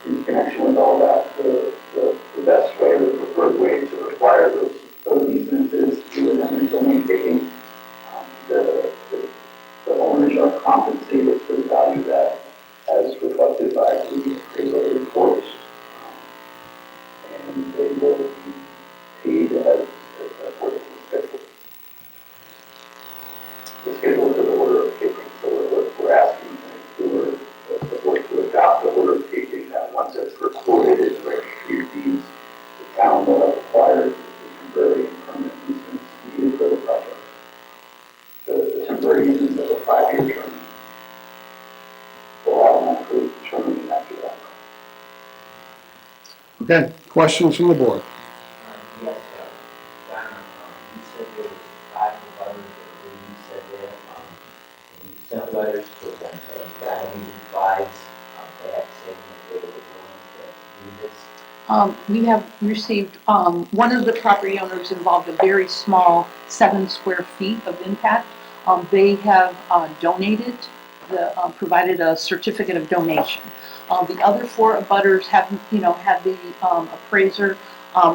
L: in connection with all that, the best way, the preferred way to require those easements is through an eminent domain taking. The owners are compensated for the value that, as reflected by the appraisal reports, and they will be paid as according to the schedule. The schedule to the order of taking. So we're asking for the board to adopt the order of taking that once it's recorded in the registry of deeds, the town will have acquired the temporary and permanent easements needed for
A: Okay, questions from the board?
J: Yes, Donna, you said there was 5 butters, or you said that, and you sent letters to them, and got any replies, back saying that they were willing to do this?
K: We have received, one of the property owners involved a very small 7 square feet of impact. They have donated, provided a certificate of donation. The other 4 abutters have, had the appraiser.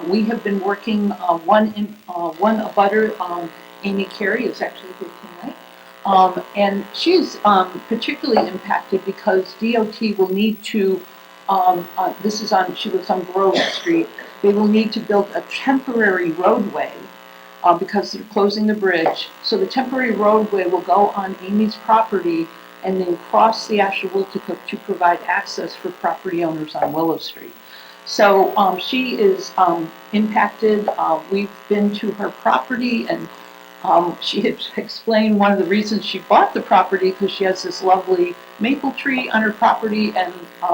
K: We have been working, one abutter, Amy Carey, is actually here tonight. And she's particularly impacted because DOT will need to, she lives on Grove Street. They will need to build a temporary roadway because they're closing the bridge. So the temporary roadway will go on Amy's property and then cross the Ashawiltica to provide access for property owners on Willow Street. So she is impacted. We've been to her property, and she had explained one of the reasons she bought the property because she has this lovely maple tree on her property, and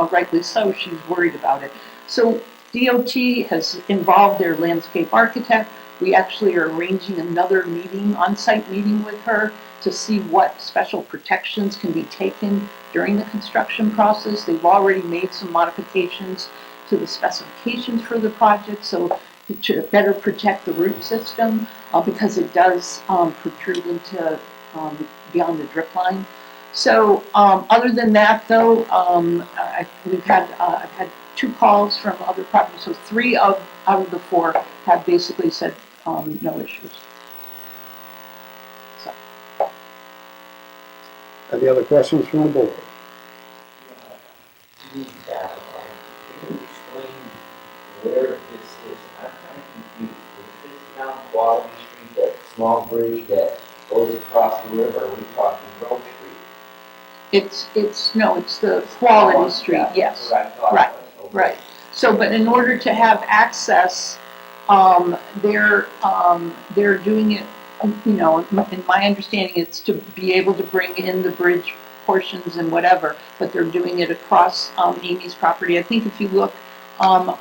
K: rightly so, she's worried about it. So DOT has involved their landscape architect. We actually are arranging another meeting, on-site meeting with her to see what special protections can be taken during the construction process. They've already made some modifications to the specifications for the project, so to better protect the root system, because it does protrude into beyond the drip line. So other than that, though, I've had 2 calls from other properties, so 3 out of the 4 have basically said no issues. So.
A: Any other questions from the board?
J: To me, Donna, can you explain where this is? I'm kind of confused. Is this down Quality Street, that small bridge that goes across the river, or are we talking Grove Street?
K: It's the Quality Street, yes. Right, right. So, but in order to have access, they're doing it, in my understanding, it's to be able to bring in the bridge portions and whatever, but they're doing it across Amy's property. I think if you look on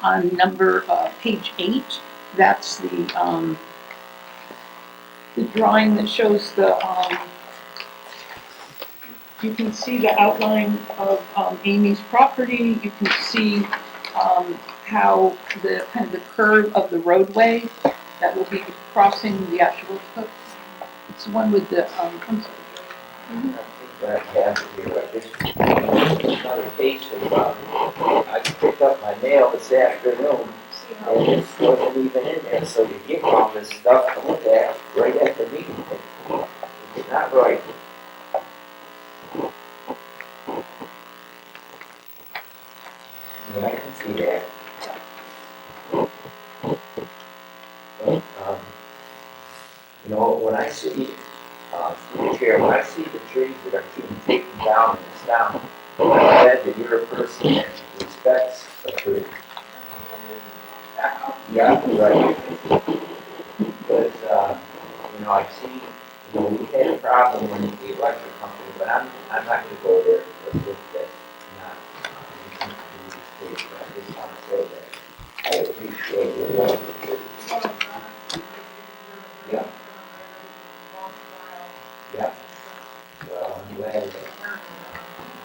K: page 8, that's the drawing that shows you can see the outline of Amy's property. You can see how the kind of the curve of the roadway that will be crossing the actual. It's the one with the. I'm sorry.
J: I think that I have here, I guess, another case of, I picked up my mail this afternoon, and this wasn't even in there, so you give all this stuff to look at right at the meeting. It's not right. Yeah, I can see that. But, when I see, through the chair, when I see the trees that are being taken down and it's down, I'm glad that you're a person that respects a tree. Yeah, right. Because, I've seen, we had a problem when the electric company, but I'm not gonna go there because that's not, anything to do with this case, but I just want to say that I appreciate your love for it. Yeah. Yeah. Well, I'm glad of that.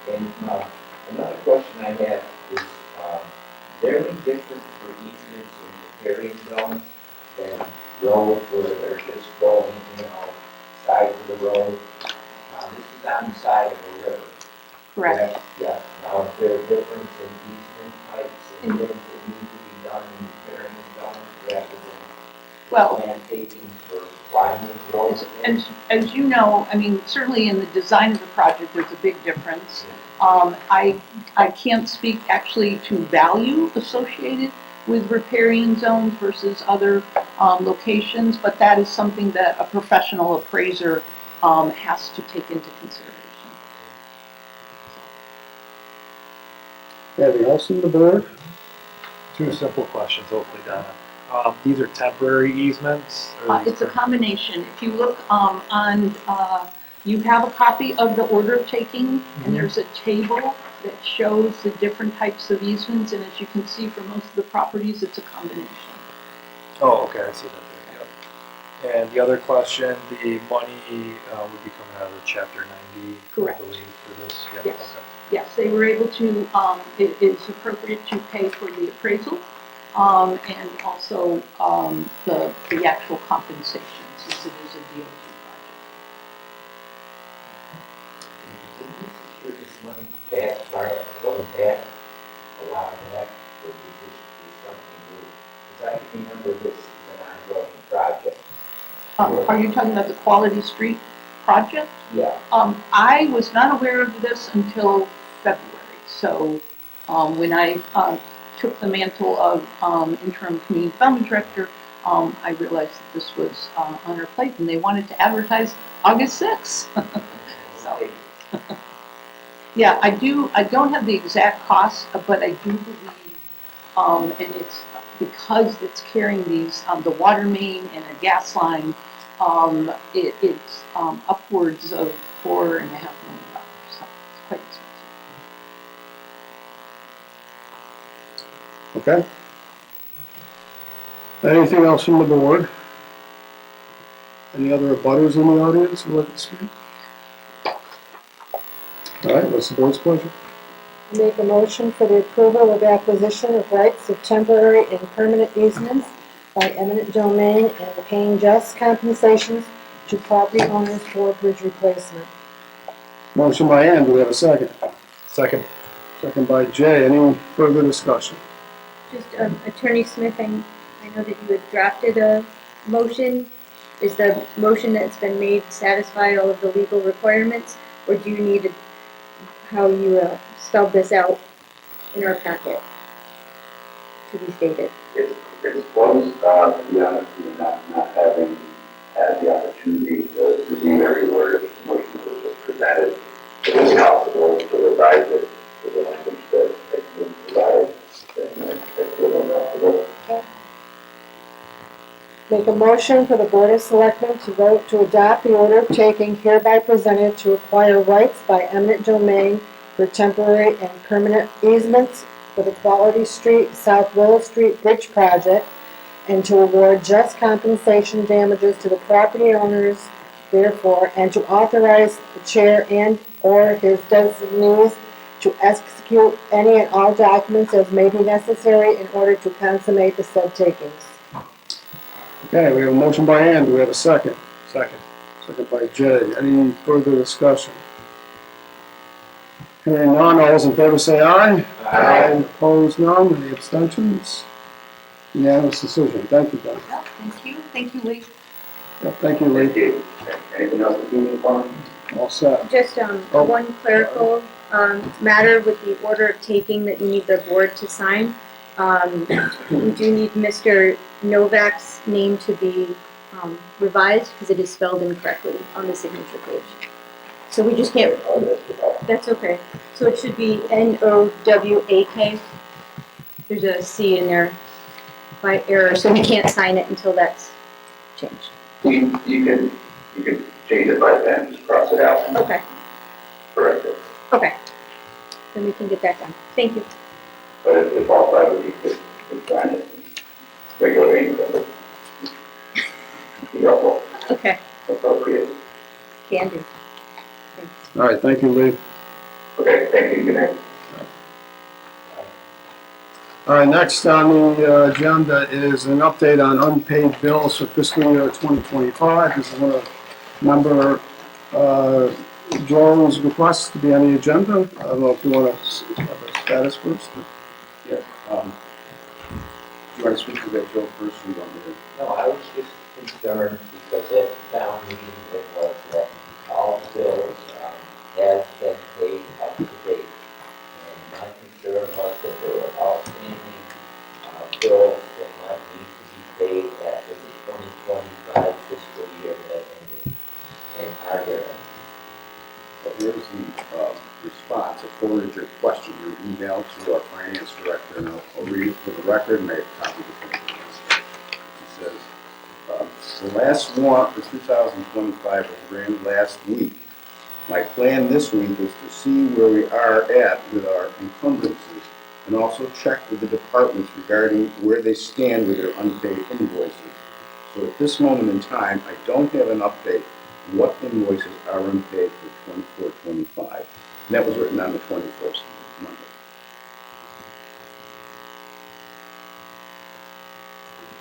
J: And, another question I have is, is there any difference for easements in the carrying zone than roads where they're just going, side of the road? This is on the side of the river.
K: Correct.
J: Yeah. Now, is there a difference in easement types and things that need to be done in the carrying zone rather than land taking for widening roads?
K: As you know, I mean, certainly in the design of the project, there's a big difference. I can't speak actually to value associated with riparian zones versus other locations, but that is something that a professional appraiser has to take into consideration.
A: Anything else from the board?
D: 2 simple questions, hopefully, Donna. These are temporary easements?
K: It's a combination. If you look you have a copy of the order of taking, and there's a table that shows the different types of easements, and as you can see, for most of the properties, it's a combination.
D: Oh, okay, I see that there, yep. And the other question, the money would be coming out of the Chapter 90,
K: Correct.
D: I believe, for this? Yeah,
K: Yes.
D: okay.
K: Yes, they were able to, it is appropriate to pay for the appraisal, and also, the actual compensation, since it is a DOT
J: Did we secure this money back, going back, a while back, or did this do something new? Because I can remember this is an ongoing project.
K: project. Are you talking about the Quality Street project?
J: Yeah.
K: I was not aware of this until February, so, when I, took the mantle of, interim community development director, I realized that this was, on our plate, and they wanted to advertise August 6th. So, yeah, I don't have the exact cost, but I do believe, and it's because it's carrying these, the water main and a gas line, it's, upwards of $4.5 million, so it's quite expensive.
A: Okay. Anything else from the board? Any other abutters in the audience who would like to speak? All right, what's the board's pleasure?
C: Make a motion for the approval of acquisition of rights of temporary and permanent easements by eminent domain and paying just compensations to property owners for bridge replacement.
A: Motion by Ann, do we have a second?
D: Second.
A: Second by Jay, any further discussion?
E: Just, Attorney Smith, I know that you had drafted a motion. Is the motion that's been made satisfy all of the legal requirements? Or do you need how you spelled this out in our packet to be stated?
L: It's close, to be honest, not having had the opportunity to review every word of the motion that was just presented. It is possible to revise it to the language that you provided, and I feel uncomfortable.
C: Make a motion for the Board of Selectmen to vote to adopt the order of taking hereby presented to acquire rights by eminent domain for temporary and permanent easements for the Quality Street, South Willow Street Bridge project, and to award just compensation damages to the property owners therefore, and to authorize the chair and/or his designees to execute any and all documents as may be necessary in order to consummate the said takings.
A: Okay, we have a motion by Ann, do we have a second?
D: Second.
A: Second by Jay, any further discussion? Hearing none, all those in favor say aye.
E: Aye.
A: Opposed, none, any abstentions? Unanimous decision, thank you, guys.
K: Yeah, thank you. Thank you, Lee.
A: Yeah, thank you, Lee.
L: Thank you. Anything else that you need from me?
A: All set.
E: Just, one clerical, matter with the order of taking that you need the board to sign. We do need Mr. Novak's name to be, revised because it is spelled incorrectly on the signature page. So we just can't, that's okay. So it should be Nowak. There's a C in there by error, so we can't sign it until that's changed.
L: You can change it by then, just cross it out.
E: Okay,
L: Correct it.
E: okay. Then we can get that done. Thank you.
L: But if all five of you could sign it, regular English. Be helpful,
E: Okay,
L: appropriate.
E: can do.
A: All right, thank you, Lee.
L: Okay, thank you, good night.
A: All right, next on the agenda is an update on unpaid bills for fiscal year 2025. This is one of member Joe's requests to be on the agenda. I don't know if you want to have a status first.
M: Yeah, you want to speak to that, Joe, first, or you want me to?
J: No, I was just concerned because at the town meeting, it was that all bills have been paid up to date. And my concern was that there were outstanding bills that might need to be paid after the 2025 fiscal year that ended. And are there any?
M: Well, here's the response. I forwarded your question, your email to our finance director, and I'll read it for the record, and I have copied it. It says, the last warrant for 2025 was ran last week, My plan this week is to see where we are at with our encumbrances and also check with the departments regarding where they stand with their unpaid invoices. So at this moment in time, I don't have an update on what invoices are unpaid for 24-25. And that was written on the 21st, Monday.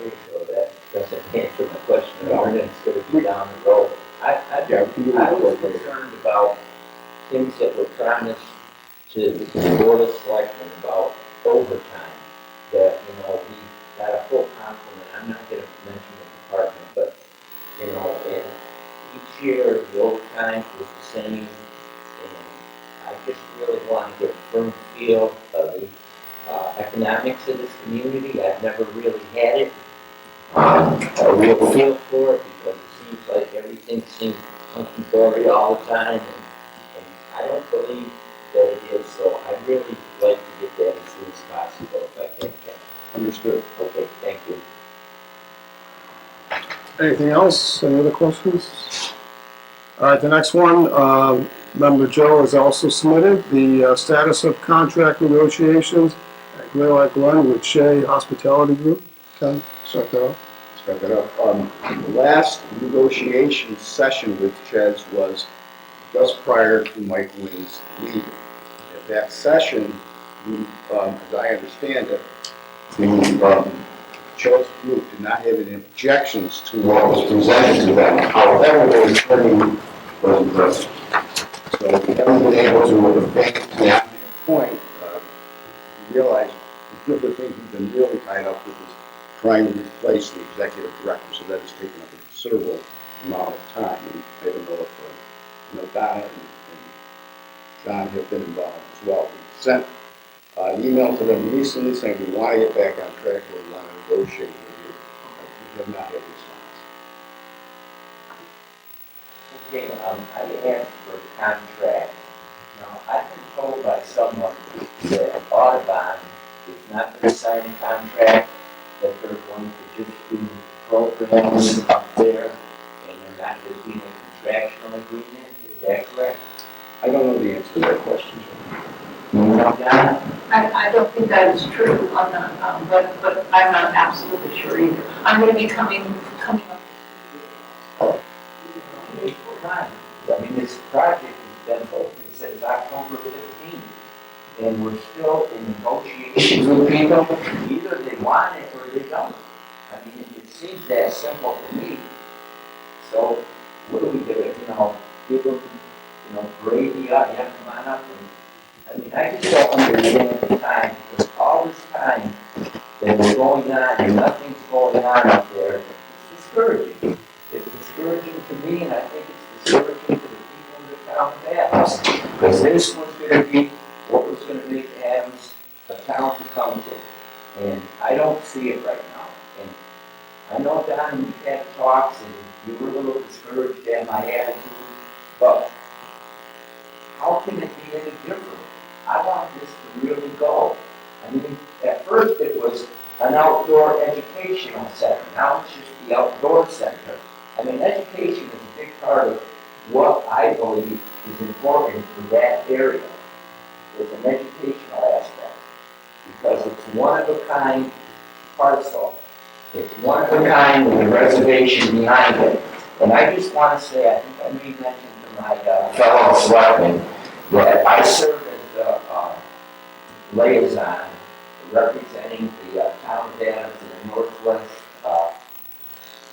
J: Okay, so that doesn't answer my question at all, and it's gonna be down the road. I was concerned about things that were promised to the Board of Selectmen about overtime, that, we got a full complement, I'm not gonna mention the department, but, and each year the overtime was the same, and I just really want to get a firm feel of the economics of this community. I've never really had it, a real feel for it, because it seems like everything seems hunky-dory all the time, and I don't believe that it is, so I'd really like to get that as soon as possible if I can.
M: Understood.
J: Okay, thank you.
A: Anything else? Any other questions? All right, the next one, Member Joe has also submitted the status of contract negotiations at Graylock Glen with Shea Hospitality Group. Ken, start that off.
M: Start that up. The last negotiation session with Chez was just prior to Mike Wynn's leaving. At that session, as I understand it, the Chez group did not have any objections to what was presented to them. However, the attorney wasn't present. So we haven't been able to advance beyond that point. We realized one of the things we've been really tied up with is trying to replace the executive director, so that has taken up a considerable amount of time. And I don't know if Donna and John have been involved as well. We sent an email to them recently saying we want to get back on track, or we want to negotiate with you. We have not had a response.
J: Okay, I asked for a contract. Now, I've been told by someone that Audubon is not going to sign a contract, that they're going to just do programs up there, and they're not going to be in a contractual agreement. Is that correct?
M: I don't know the answer to that question,
J: John?
K: I don't think that is true, I'm not, but I'm not absolutely sure either. I'm gonna be coming up.
J: I mean, this project has been open since October 15th, and we're still in negotiations with people. Either they want it or they don't. I mean, it seems that simple to me. So, what do we do? Give them, parade the up, yeah, come on up. I mean, I just don't understand the time, because all this time that is going on and nothing's going on up there, it's discouraging. It's discouraging to me, and I think it's discouraging to the people in the town of Adams. Because this was going to be what was going to make Adams a town to come to. And I don't see it right now. And I know, Don, we've had talks, and you were a little discouraged at my attitude, but how can it be any different? I want this to really go. I mean, at first it was an outdoor educational center. Now it's just the outdoor center. I mean, education is a big part of what I believe is important for that area. It's an educational aspect, because it's one of a kind parcel. It's one of a kind with a reservation behind it. And I just want to say, I think I made mention to my fellow selectmen that I serve as the liaison representing the town of Adams in the Northwest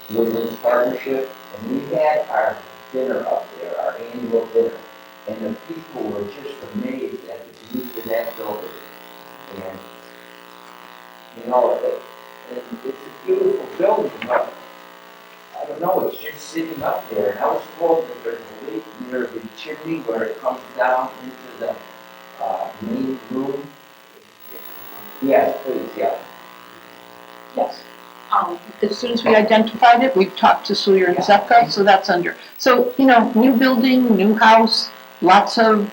J: Woodlands Partnership, and we had our dinner up there, our annual dinner, and the people were just amazed at the beauty of that building. And it's a beautiful building, but I don't know, it's just sitting up there. And I was told that there's a leak near the chimney where it comes down into the main room. Yes, please, yeah.
K: Yes. As soon as we identified it, we've talked to Sawyer and Zepka, so that's under. So, new building, new house, lots of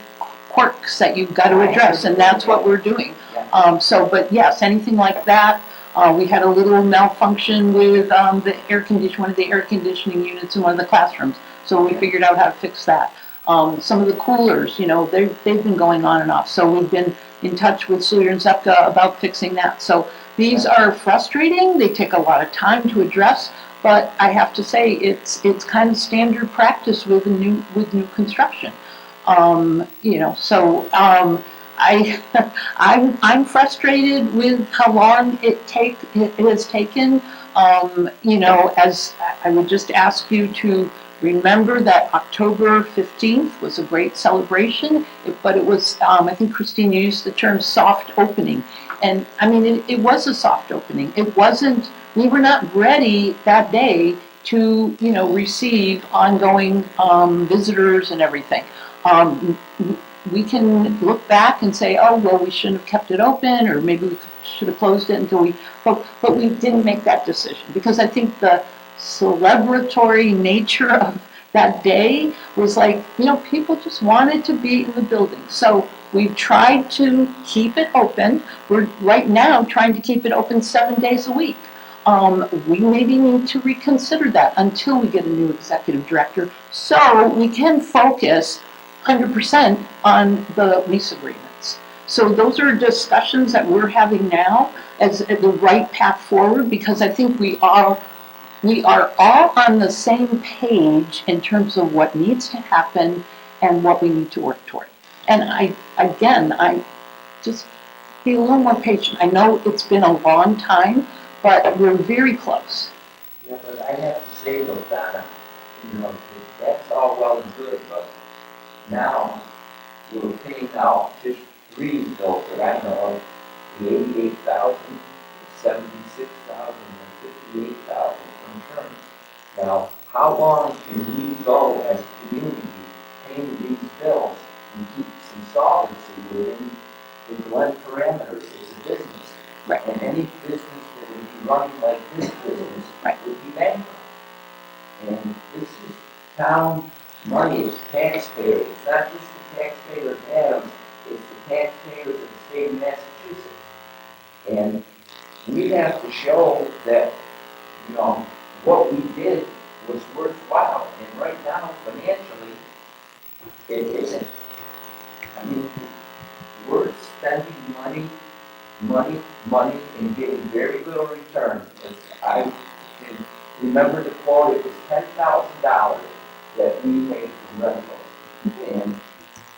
K: quirks that you've got to address, and that's what we're doing. But yes, anything like that. We had a little malfunction with one of the air conditioning units in one of the classrooms, so we figured out how to fix that. Some of the coolers, they've been going on and off. So we've been in touch with Sawyer and Zepka about fixing that. So these are frustrating. They take a lot of time to address, but I have to say it's kind of standard practice with new construction. I I'm frustrated with how long it has taken. As I would just ask you to remember that October 15th was a great celebration, but it was, I think Christine used the term soft opening. And I mean, it was a soft opening. It wasn't, we were not ready that day to, receive ongoing visitors and everything. We can look back and say, oh, well, we shouldn't have kept it open, or maybe we should have closed it until but we didn't make that decision because I think the celebratory nature of that day was like, people just wanted to be in the building. So we've tried to keep it open. We're right now trying to keep it open 7 days a week. We maybe need to reconsider that until we get a new executive director so we can focus 100% on the lease agreements. So those are discussions that we're having now as the right path forward because I think we are all on the same page in terms of what needs to happen and what we need to work toward. And I just be a little more patient. I know it's been a long time, but we're very close.
J: Yeah, but I have to say though, Donna, that's all well and good, but now we're paying out just three bills that I know of, the 88,000, 76,000, and 58,000 from terms. Now, how long can we go as a community paying these bills and keep some solvency within the Glen parameters? It's a business.
K: Right.
J: And any business that would be running like this business would be bankrupt. And this is town money, it's taxpayers. It's not just the taxpayer of Adams, it's the taxpayers of the state of Massachusetts. And we have to show that, what we did was worthwhile. And right now, financially, it isn't. I mean, we're spending money, and getting very little return. I can remember the quote, it was $10,000 that we made from rentals. And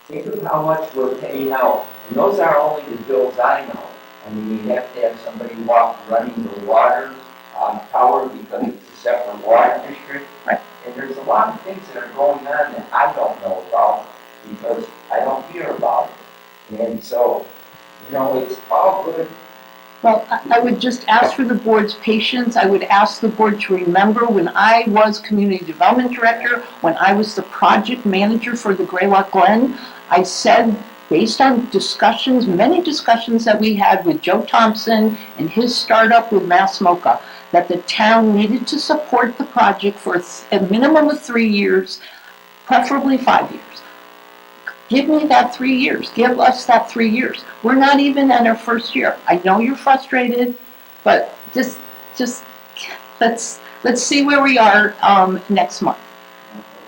J: think of how much we're paying out. And those are only the bills I know. I mean, you have to have somebody running the water tower because it's a separate water district.
K: Right.
J: And there's a lot of things that are going on that I don't know about because I don't hear about it. And so, it's all good.
K: Well, I would just ask for the board's patience. I would ask the board to remember when I was community development director, when I was the project manager for the Greylock Glen, I said, based on discussions, many discussions that we had with Joe Thompson and his startup with Mass Mocha, that the town needed to support the project for a minimum of 3 years, preferably 5 years. Give me that 3 years. Give us that 3 years. We're not even in our first year. I know you're frustrated, but just let's see where we are next month.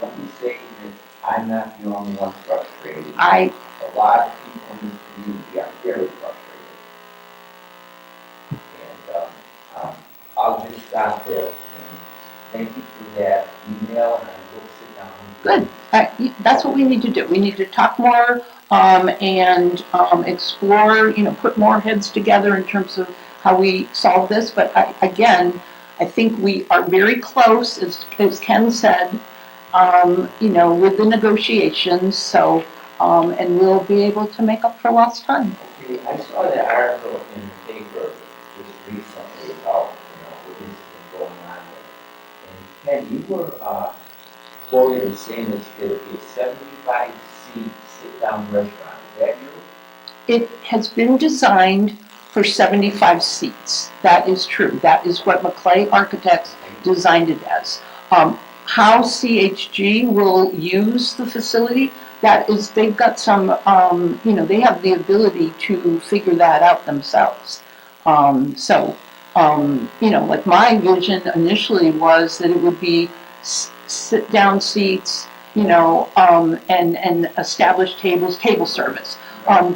J: Let me say that I'm not the only one frustrated.
K: A
J: lot of people in this community are very frustrated. And I'll just stop there. And thank you for that email, and I will sit down.
K: Good. That's what we need to do. We need to talk more and explore, put more heads together in terms of how we solve this. But I think we are very close, as Ken said, with the negotiations. So, and we'll be able to make up for lost time.
J: Okay, I saw that article in the paper just recently about, what has been going on there. And Ken, you were quoted as saying it's going to be a 75-seat sit-down restaurant. Is that you?
K: It has been designed for 75 seats. That is true. That is what McClay Architects designed it as. How CHG will use the facility, they've got some, they have the ability to figure that out themselves. Like my vision initially was that it would be sit-down seats, and establish table service.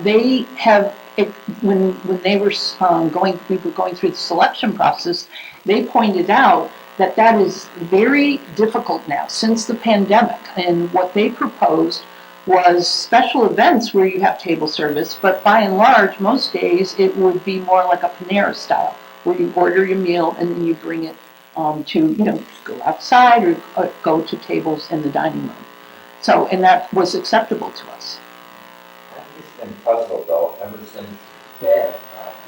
K: They have, when they were we were going through the selection process, they pointed out that that is very difficult now since the pandemic. And what they proposed was special events where you have table service, but by and large, most days it would be more like a Panera style, where you order your meal and then you bring it to, go outside or go to tables in the dining room. So, and that was acceptable to us.
J: I've just been puzzled though, ever since that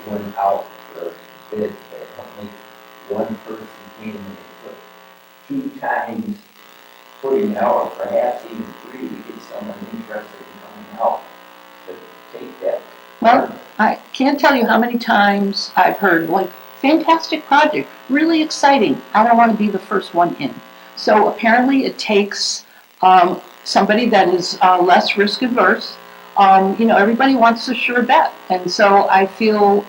J: went out for bid, that only one person came and they put 2 times putting out, or perhaps even 3 to get someone interested in coming out to take that.
K: Well, I can't tell you how many times I've heard, like, fantastic project, really exciting. I don't want to be the first one in. So apparently it takes somebody that is less risk averse. Everybody wants a sure bet. And so I feel,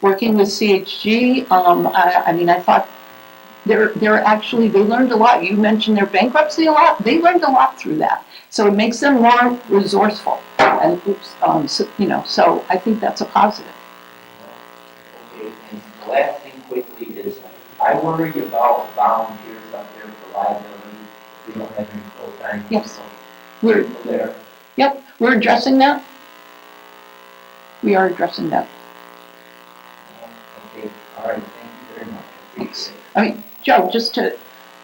K: working with CHG, I thought they learned a lot. You mentioned their bankruptcy a lot. They learned a lot through that. So it makes them more resourceful. And, so I think that's a positive.
J: Okay, and the last thing quickly is, I worry about volunteers up there for liability. If we don't have any full-time
K: Yes.
J: people there.
K: Yep, we're addressing that. We are addressing that.
J: Okay, all right, thank you very much. Appreciate it.
K: Joe,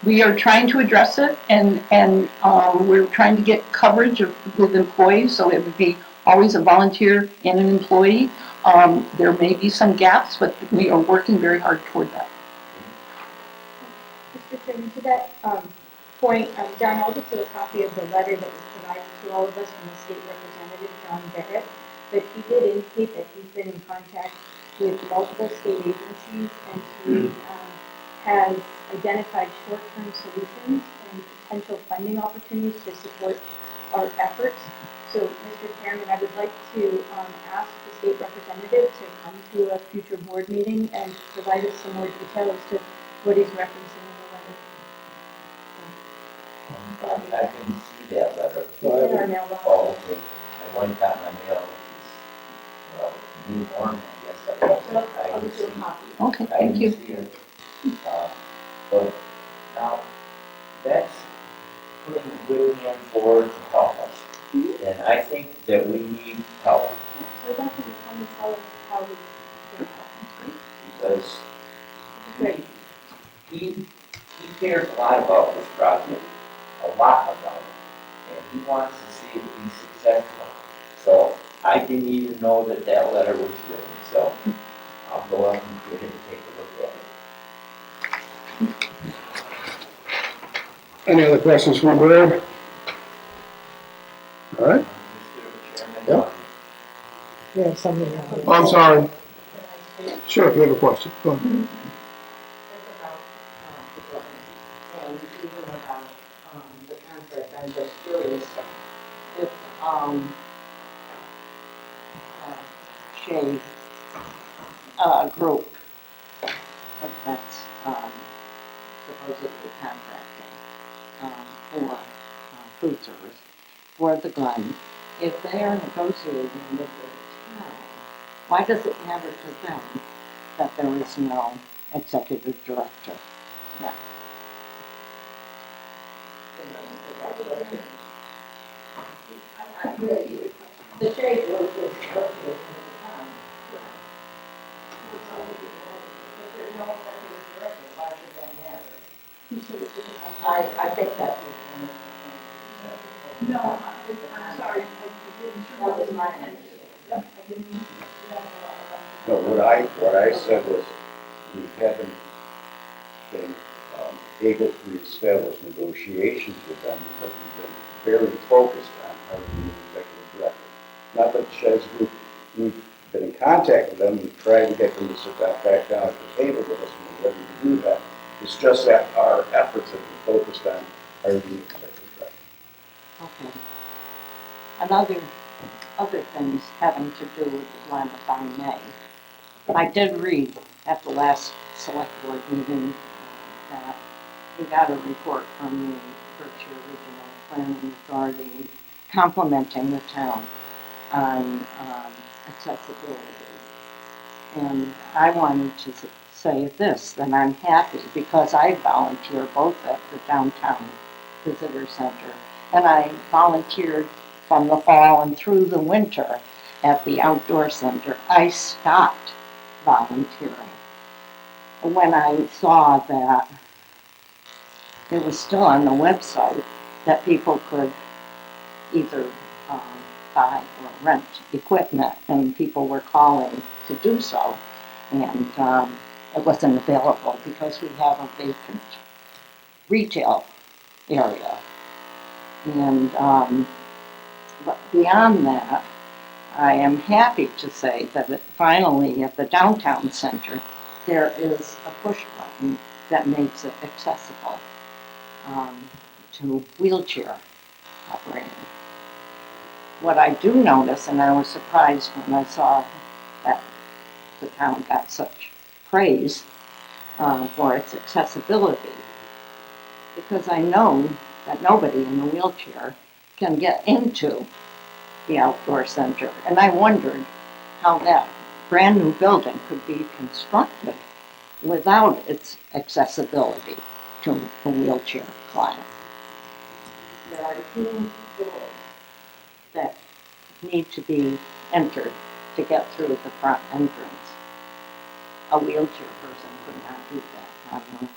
K: we are trying to address it and we're trying to get coverage with employees, so it would be always a volunteer and an employee. There may be some gaps, but we are working very hard toward that.
E: Mr. Chairman, to that point, John, I'll get you a copy of the letter that was provided to all of us from the state representative, John Barrett, but he did indicate that he's been in contact with multiple state agencies and he has identified short-term solutions and potential funding opportunities to support our efforts. So, Mr. Chairman, I would like to ask the state representative to come to a future board meeting and provide us some more detail as to what he's referencing in the letter.
J: I can see that letter.
E: It's in our mailbox.
J: Oh, okay. I went down my mail, newborn, I guess.
E: I'll get you a copy.
K: Okay, thank you.
J: See it. But now, that's putting a good hand forward to help us. And I think that we need help.
E: So that can come and tell us how we can help.
J: Because
E: Great.
J: he cares a lot about this project, a lot about it. And he wants to see it be successful. So I didn't even know that letter was written, so I'll go up and get him to take a look at it.
A: Any other questions from the board? All right.
J: Mr. Chairman,
A: Yep.
C: You have something else.
A: Oh, I'm sorry. Sure, if you have a question, go ahead.
N: And even about the contract, I'm just curious if Shea group that's supposedly contracting for food service for the Glen, if they are negotiating with the town, why does it matter to them that there is no executive director now? The Shea group is negotiating with the town. If there's no executive director, why should that matter? I think that's what. No, I'm sorry, I didn't. That was my answer. I didn't.
M: No, what I said was, we haven't been able to establish negotiations with them because we've been very focused on hiring a new executive director. Not that Ched's group, we've been in contact with them, we've tried to get them to sit back down at the table with us, and we're ready to do that. It's just that our efforts have been focused on hiring a new executive director.
N: Okay. And other things having to do with the Glen, if I may. I did read at the last select board meeting that we got a report from the Berkshire Regional Planning Authority complimenting the town on accessibility. And I wanted to say this, that I'm happy because I volunteer both at the downtown visitor center and I volunteered from the fall and through the winter at the outdoor center. I stopped volunteering when I saw that it was still on the website that people could either buy or rent equipment, and people were calling to do so. And it wasn't available because we have a vacant retail area. And but beyond that, I am happy to say that finally at the downtown center, there is a push button that makes it accessible to wheelchair operated. What I do notice, and I was surprised when I saw that the town got such praise for its accessibility, because I know that nobody in a wheelchair can get into the outdoor center. And I wondered how that brand new building could be constructed without its accessibility to a wheelchair client. There are two doors that need to be entered to get through the front entrance. A wheelchair person could not do that on their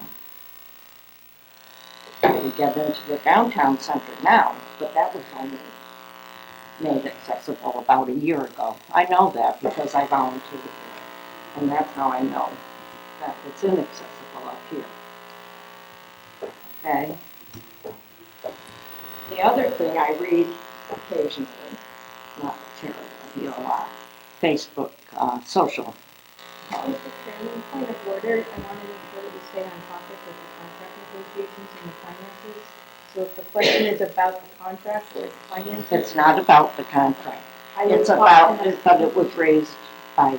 N: own. We get into the downtown center now, but that was only made accessible about a year ago. I know that because I volunteered there, and that's how I know that it's inaccessible up here. Okay? The other thing I read occasionally, not terribly, I hear a lot, Facebook, social.
E: Mr. Chairman, point of order, I want to make sure that we stay on topic with the contract negotiations and the finances. So if the question is about the contract or the finances.
N: It's not about the contract.
E: I would
N: It's
E: talk
N: about,
E: to
N: but it was raised by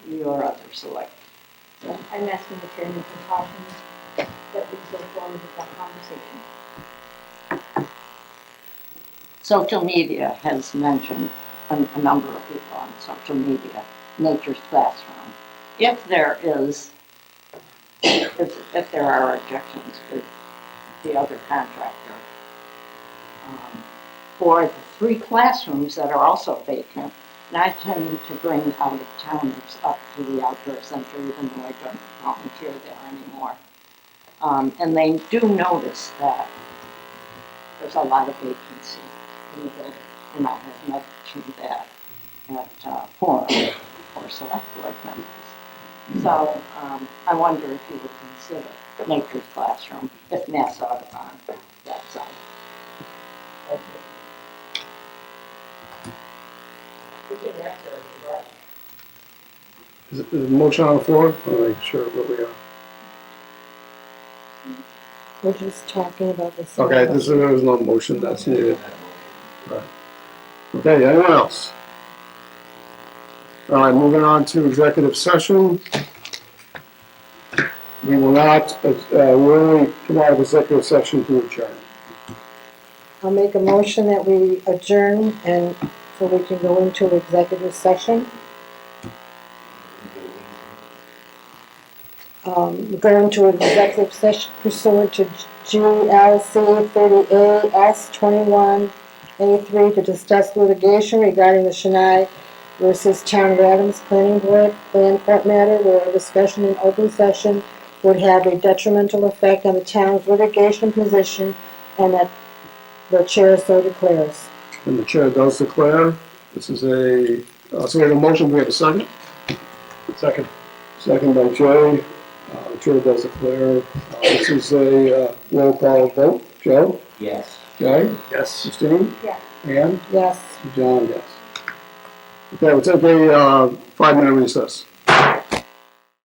N: your other select.
E: I'm asking the chairman for caution that we go forward with that conversation.
N: Social media has mentioned a number of people on social media, Nature's Classroom. If there is, if there are objections with the other contractor, or the 3 classrooms that are also vacant, and I tend to bring out-of-towners up to the outdoor center, even though I don't volunteer there anymore. And they do notice that there's a lot of vacancy in the building, and I have mentioned that at forum for select board members. So I wonder if you would consider Nature's Classroom if Mass Audubon that side.
A: Is there a motion on the floor? I'll make sure what we are.
C: We're just talking about this.
A: Okay, there is no motion that's needed. Right. Okay, anyone else? All right, moving on to executive session. We will not, we only come out of executive session to adjourn.
C: I'll make a motion that we adjourn and so we can go into executive session. Go into executive session pursuant to GLC 30A S21A3 to discuss litigation regarding the Chennai versus Town of Adams Planning Board land court matter where a discussion in open session would have a detrimental effect on the town's litigation position and that the chair so declares.
A: And the chair does declare. This is a, so we have a motion, we have a second?
D: Second.
A: Second by Jay. The chair does declare. This is a roll call vote. Joe?
J: Yes.
A: Jay?
D: Yes.
A: Christine?
E: Yes.
A: Ann?
C: Yes.
A: John, yes. Okay, we'll take a 5-minute recess.